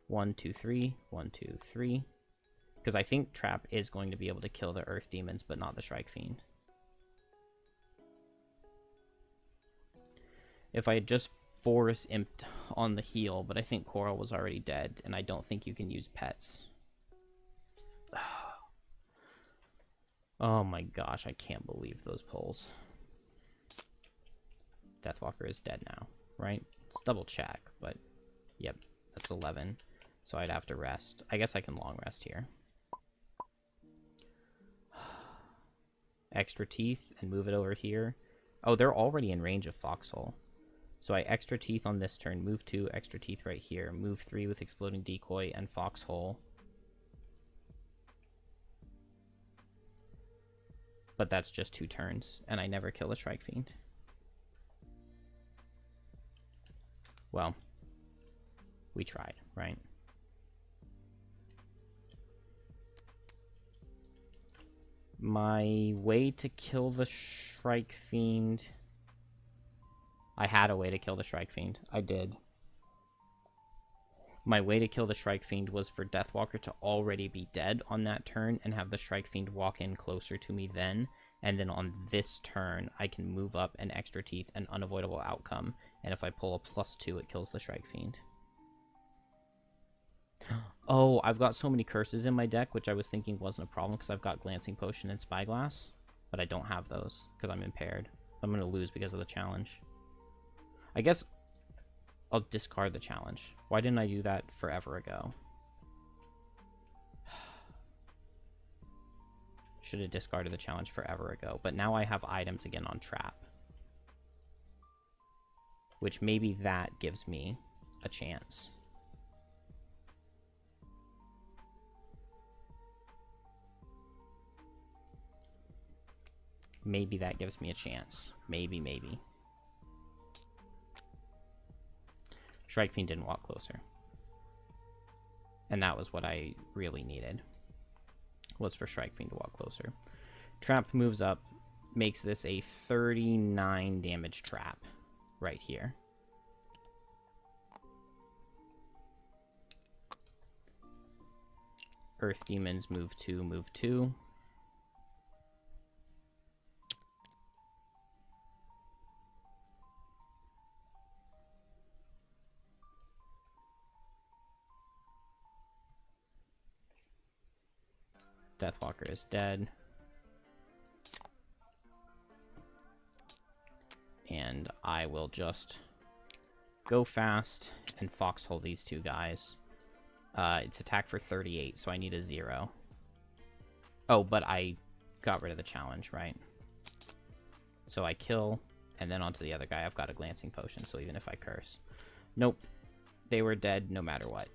1, 2, 3. 1, 2, 3. Because I think Trap is going to be able to kill the Earth Demons, but not the Shrike Fiend. If I had just Forest Imped on the heal, but I think Coral was already dead, and I don't think you can use pets. Oh my gosh, I can't believe those pulls. Deathwalker is dead now, right? Let's double check, but yep, that's 11. So I'd have to rest. I guess I can long rest here. Extra teeth and move it over here. Oh, they're already in range of Foxhole. So I extra teeth on this turn, move 2, extra teeth right here, move 3 with Exploding Decoy and Foxhole. But that's just 2 turns, and I never kill a Shrike Fiend. Well, we tried, right? My way to kill the Shrike Fiend... I had a way to kill the Shrike Fiend. I did. My way to kill the Shrike Fiend was for Deathwalker to already be dead on that turn and have the Shrike Fiend walk in closer to me then. And then on this turn, I can move up an extra teeth, an unavoidable outcome. And if I pull a +2, it kills the Shrike Fiend. Oh, I've got so many curses in my deck, which I was thinking wasn't a problem because I've got Glancing Potion and Spyglass. But I don't have those because I'm impaired. I'm going to lose because of the challenge. I guess I'll discard the challenge. Why didn't I do that forever ago? Should have discarded the challenge forever ago. But now I have items again on Trap. Which maybe that gives me a chance. Maybe that gives me a chance. Maybe. Shrike Fiend didn't walk closer. And that was what I really needed. Was for Shrike Fiend to walk closer. Trap moves up. Makes this a 39 damage trap. Right here. Earth Demons move 2, move 2. Deathwalker is dead. And I will just go fast and Foxhole these 2 guys. It's attack for 38, so I need a 0. Oh, but I got rid of the challenge, right? So I kill, and then onto the other guy. I've got a Glancing Potion, so even if I curse. Nope. They were dead no matter what.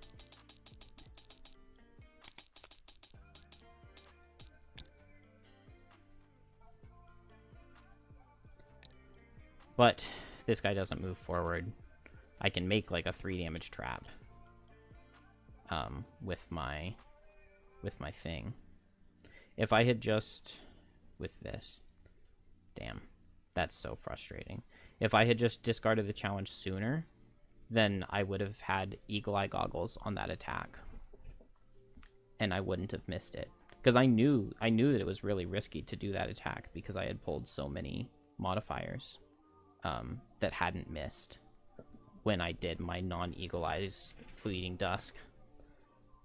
But this guy doesn't move forward. I can make like a 3 damage trap with my thing. If I had just with this, damn. That's so frustrating. If I had just discarded the challenge sooner, then I would have had Eagle Eye Goggles on that attack. And I wouldn't have missed it. Because I knew that it was really risky to do that attack because I had pulled so many modifiers that hadn't missed when I did my non-Eagle Eyes Fleeting Dusk.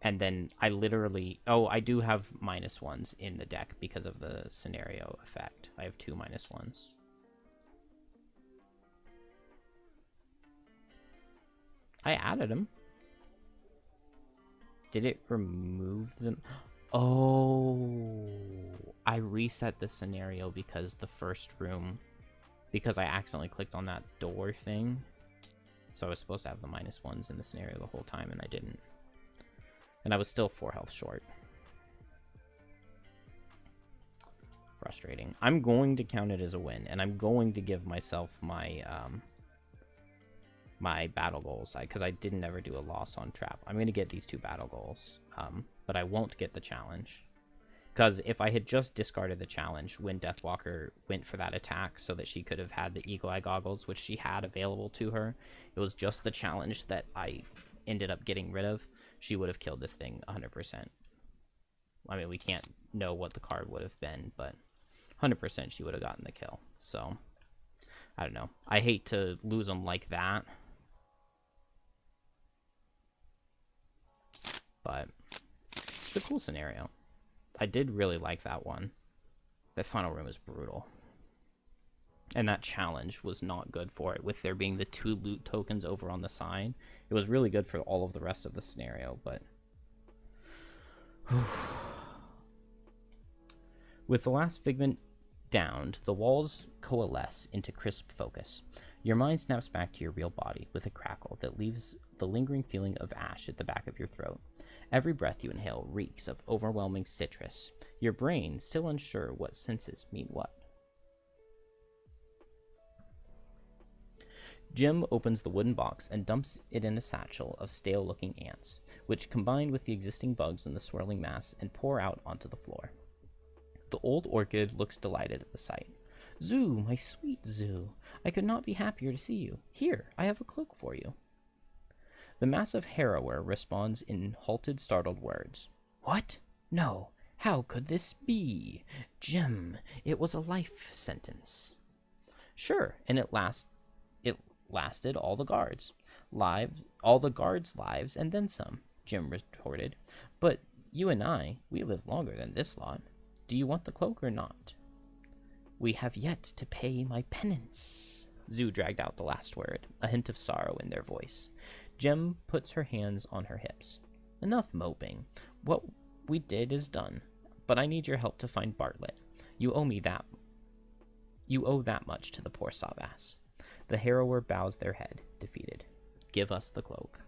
And then I literally... Oh, I do have -1s in the deck because of the scenario effect. I have 2 -1s. I added them. Did it remove them? Oh, I reset the scenario because the first room... Because I accidentally clicked on that door thing. So I was supposed to have the -1s in the scenario the whole time, and I didn't. And I was still 4 health short. Frustrating. I'm going to count it as a win, and I'm going to give myself my my battle goals, because I didn't ever do a loss on trap. I'm going to get these 2 battle goals, but I won't get the challenge. Because if I had just discarded the challenge when Deathwalker went for that attack so that she could have had the Eagle Eye Goggles, which she had available to her, it was just the challenge that I ended up getting rid of, she would have killed this thing 100%. I mean, we can't know what the card would have been, but 100% she would have gotten the kill. So, I don't know. I hate to lose them like that. But it's a cool scenario. I did really like that one. That final room is brutal. And that challenge was not good for it, with there being the 2 loot tokens over on the side. It was really good for all of the rest of the scenario, but... With the last figment downed, the walls coalesce into crisp focus. Your mind snaps back to your real body with a crackle that leaves the lingering feeling of ash at the back of your throat. Every breath you inhale reeks of overwhelming citrus, your brain still unsure what senses mean what. Jim opens the wooden box and dumps it in a satchel of stale-looking ants, which combine with the existing bugs in the swirling mass and pour out onto the floor. The old orchid looks delighted at the sight. "Zoo, my sweet Zoo, I could not be happier to see you. Here, I have a cloak for you." The massive Harrower responds in halted, startled words. "What? No. How could this be? Jim, it was a life sentence." "Sure, and it lasted all the guards' lives, and then some," Jim retorted. "But you and I, we live longer than this lot. Do you want the cloak or not?" "We have yet to pay my penance." Zoo dragged out the last word, a hint of sorrow in their voice. Jem puts her hands on her hips. "Enough moping. What we did is done, but I need your help to find Bartlett. You owe me that. You owe that much to the poor Savass." The Harrower bows their head, defeated. "Give us the cloak."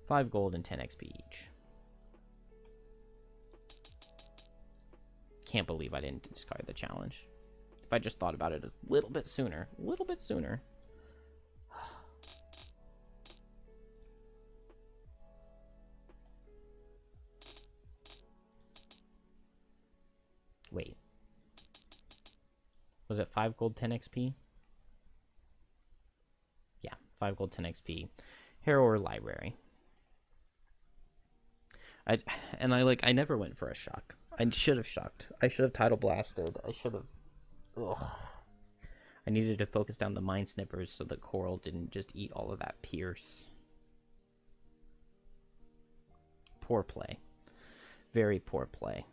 5 gold and 10 XP each. Can't believe I didn't discard the challenge. If I just thought about it a little bit sooner. Wait. Was it 5 gold, 10 XP? Yeah, 5 gold, 10 XP. Harrower Library. I never went for a shock. I should have shocked. I should have Tidal Blasted. I should have... Ugh. I needed to focus down the Mind Snippers so that Coral didn't just eat all of that Pierce. Poor play. Very poor play.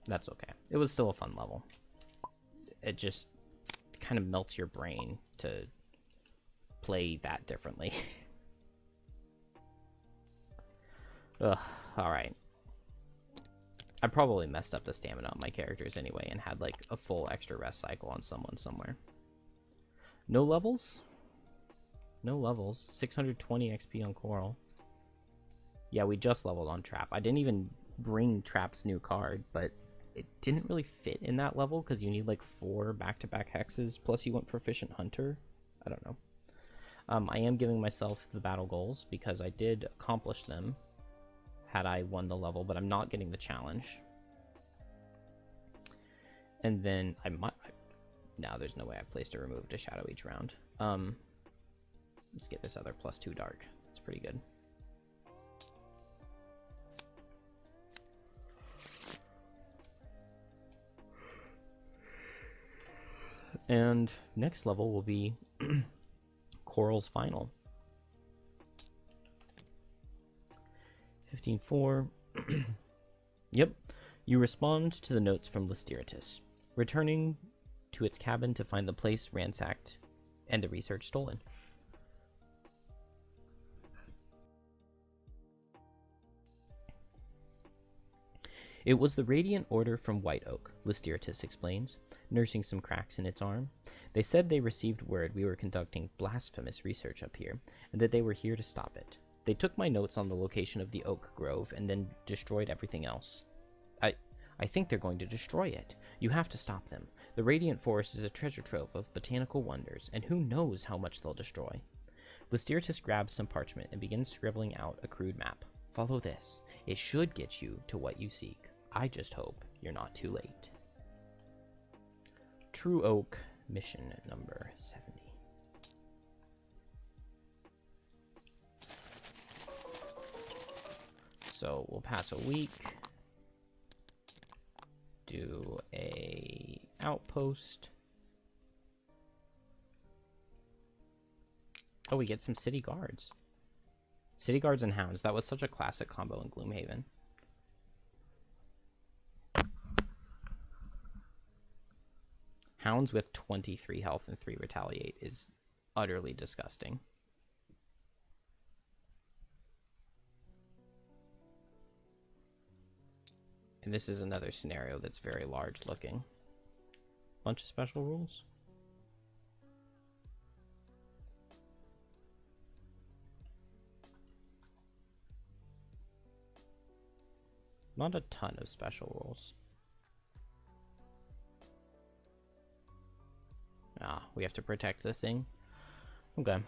That's okay. It was still a fun level. It just kind of melts your brain to play that differently. Ugh, alright. I probably messed up the stamina on my characters anyway and had like a full extra rest cycle on someone somewhere. No levels? No levels. 620 XP on Coral. Yeah, we just leveled on Trap. I didn't even bring Trap's new card, but it didn't really fit in that level because you need like 4 back-to-back hexes, plus you want Proficient Hunter. I don't know. I am giving myself the battle goals because I did accomplish them. had I won the level, but I'm not getting the challenge. And then I might... No, there's no way I placed a remove to shadow each round. Let's get this other +2 dark. It's pretty good. And next level will be Coral's Final. 15-4. Yep. You respond to the notes from Lysteritis, returning to its cabin to find the place ransacked and the research stolen. It was the Radiant Order from White Oak, Lysteritis explains, nursing some cracks in its arm. They said they received word we were conducting blasphemous research up here, and that they were here to stop it. They took my notes on the location of the oak grove and then destroyed everything else. I think they're going to destroy it. You have to stop them. The Radiant Forest is a treasure trove of botanical wonders, and who knows how much they'll destroy. Lysteritis grabs some parchment and begins scribbling out a crude map. Follow this. It should get you to what you seek. I just hope you're not too late. True Oak, mission number 70. So we'll pass a week. Do a outpost. Oh, we get some city guards. City guards and hounds. That was such a classic combo in Gloomhaven. Hounds with 23 health and 3 retaliate is utterly disgusting. And this is another scenario that's very large looking. Bunch of special rules. Not a ton of special rules. Ah, we have to protect the thing. Okay.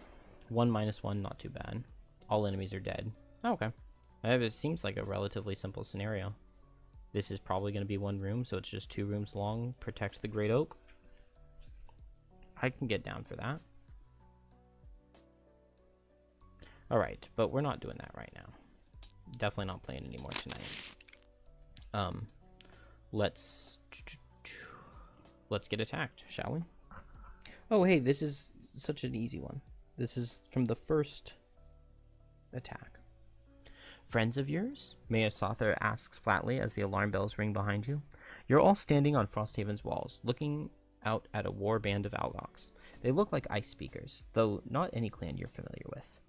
1/-1, not too bad. All enemies are dead. Oh, okay. It seems like a relatively simple scenario. This is probably going to be one room, so it's just 2 rooms long. Protect the Great Oak. I can get down for that. Alright, but we're not doing that right now. Definitely not playing anymore tonight. Let's get attacked, shall we? Oh, hey, this is such an easy one. This is from the first attack. Friends of yours? Mayasatha asks flatly as the alarm bells ring behind you. You're all standing on Frosthaven's walls, looking out at a war band of Algox. They look like ice speakers, though not any clan you're familiar with.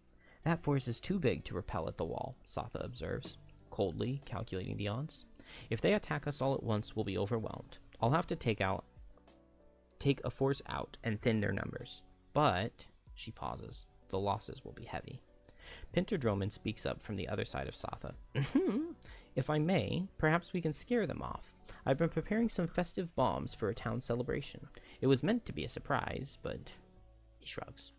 That force is too big to repel at the wall, Satha observes, coldly calculating the odds. If they attack us all at once, we'll be overwhelmed. I'll have to take a force out and thin their numbers. But, she pauses, the losses will be heavy. Pinterdroman speaks up from the other side of Satha. If I may, perhaps we can scare them off. I've been preparing some festive bombs for a town celebration. It was meant to be a surprise, but... He shrugs.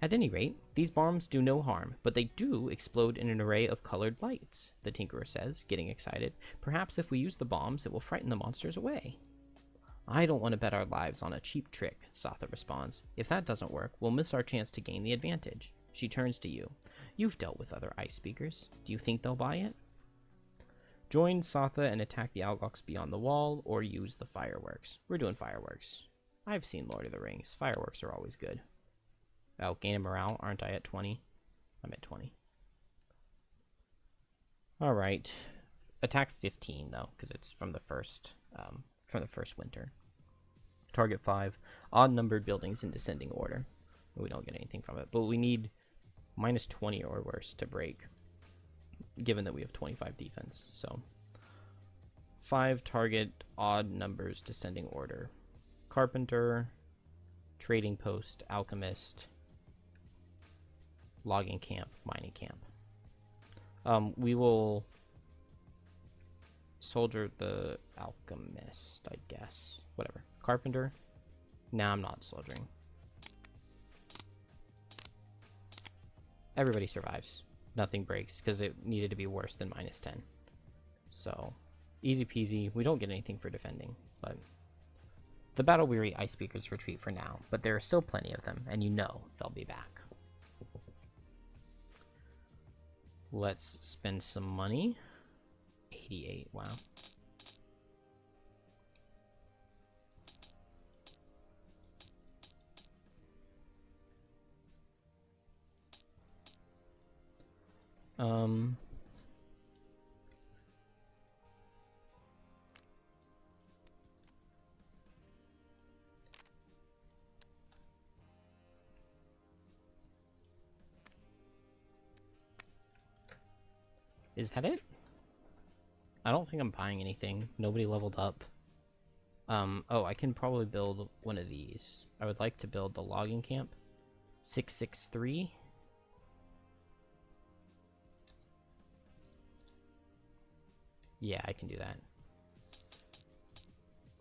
At any rate, these bombs do no harm, but they do explode in an array of colored lights, the Tinkerer says, getting excited. Perhaps if we use the bombs, it will frighten the monsters away. I don't want to bet our lives on a cheap trick, Satha responds. If that doesn't work, we'll miss our chance to gain the advantage. She turns to you. You've dealt with other ice speakers. Do you think they'll buy it? Join Satha and attack the Algox beyond the wall, or use the fireworks. We're doing fireworks. I've seen Lord of the Rings. Fireworks are always good. Oh, gain a morale. Aren't I at 20? I'm at 20. Alright. Attack 15, though, because it's from the first winter. Target 5. Odd-numbered buildings in descending order. We don't get anything from it, but we need -20 or worse to break, given that we have 25 defense. So 5 target odd numbers descending order. Carpenter, trading post, alchemist, logging camp, mining camp. We will soldier the alchemist, I guess. Whatever. Carpenter. Nah, I'm not soldiering. Everybody survives. nothing breaks because it needed to be worse than -10. So, easy peasy. We don't get anything for defending, but the battle-weary ice speakers retreat for now, but there are still plenty of them, and you know they'll be back. Let's spend some money. 88, wow. Is that it? I don't think I'm buying anything. Nobody leveled up. Oh, I can probably build one of these. I would like to build the logging camp. 663. Yeah, I can do that.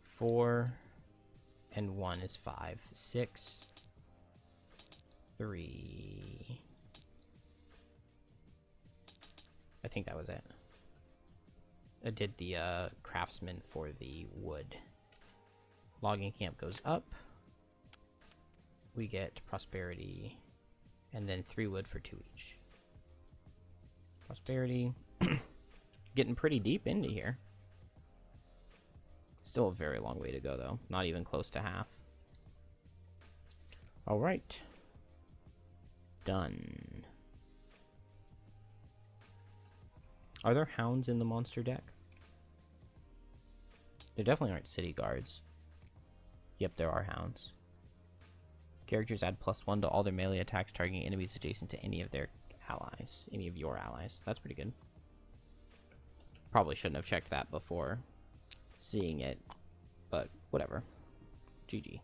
4 and 1 is 5. 6, 3. I think that was it. I did the craftsman for the wood. Logging camp goes up. We get prosperity, and then 3 wood for 2 each. Prosperity. Getting pretty deep into here. Still a very long way to go, though. Not even close to half. All right. Done. Are there hounds in the monster deck? There definitely aren't city guards. Yep, there are hounds. Characters add +1 to all their melee attacks targeting enemies adjacent to any of their allies. Any of your allies. That's pretty good. Probably shouldn't have checked that before seeing it, but whatever. GG.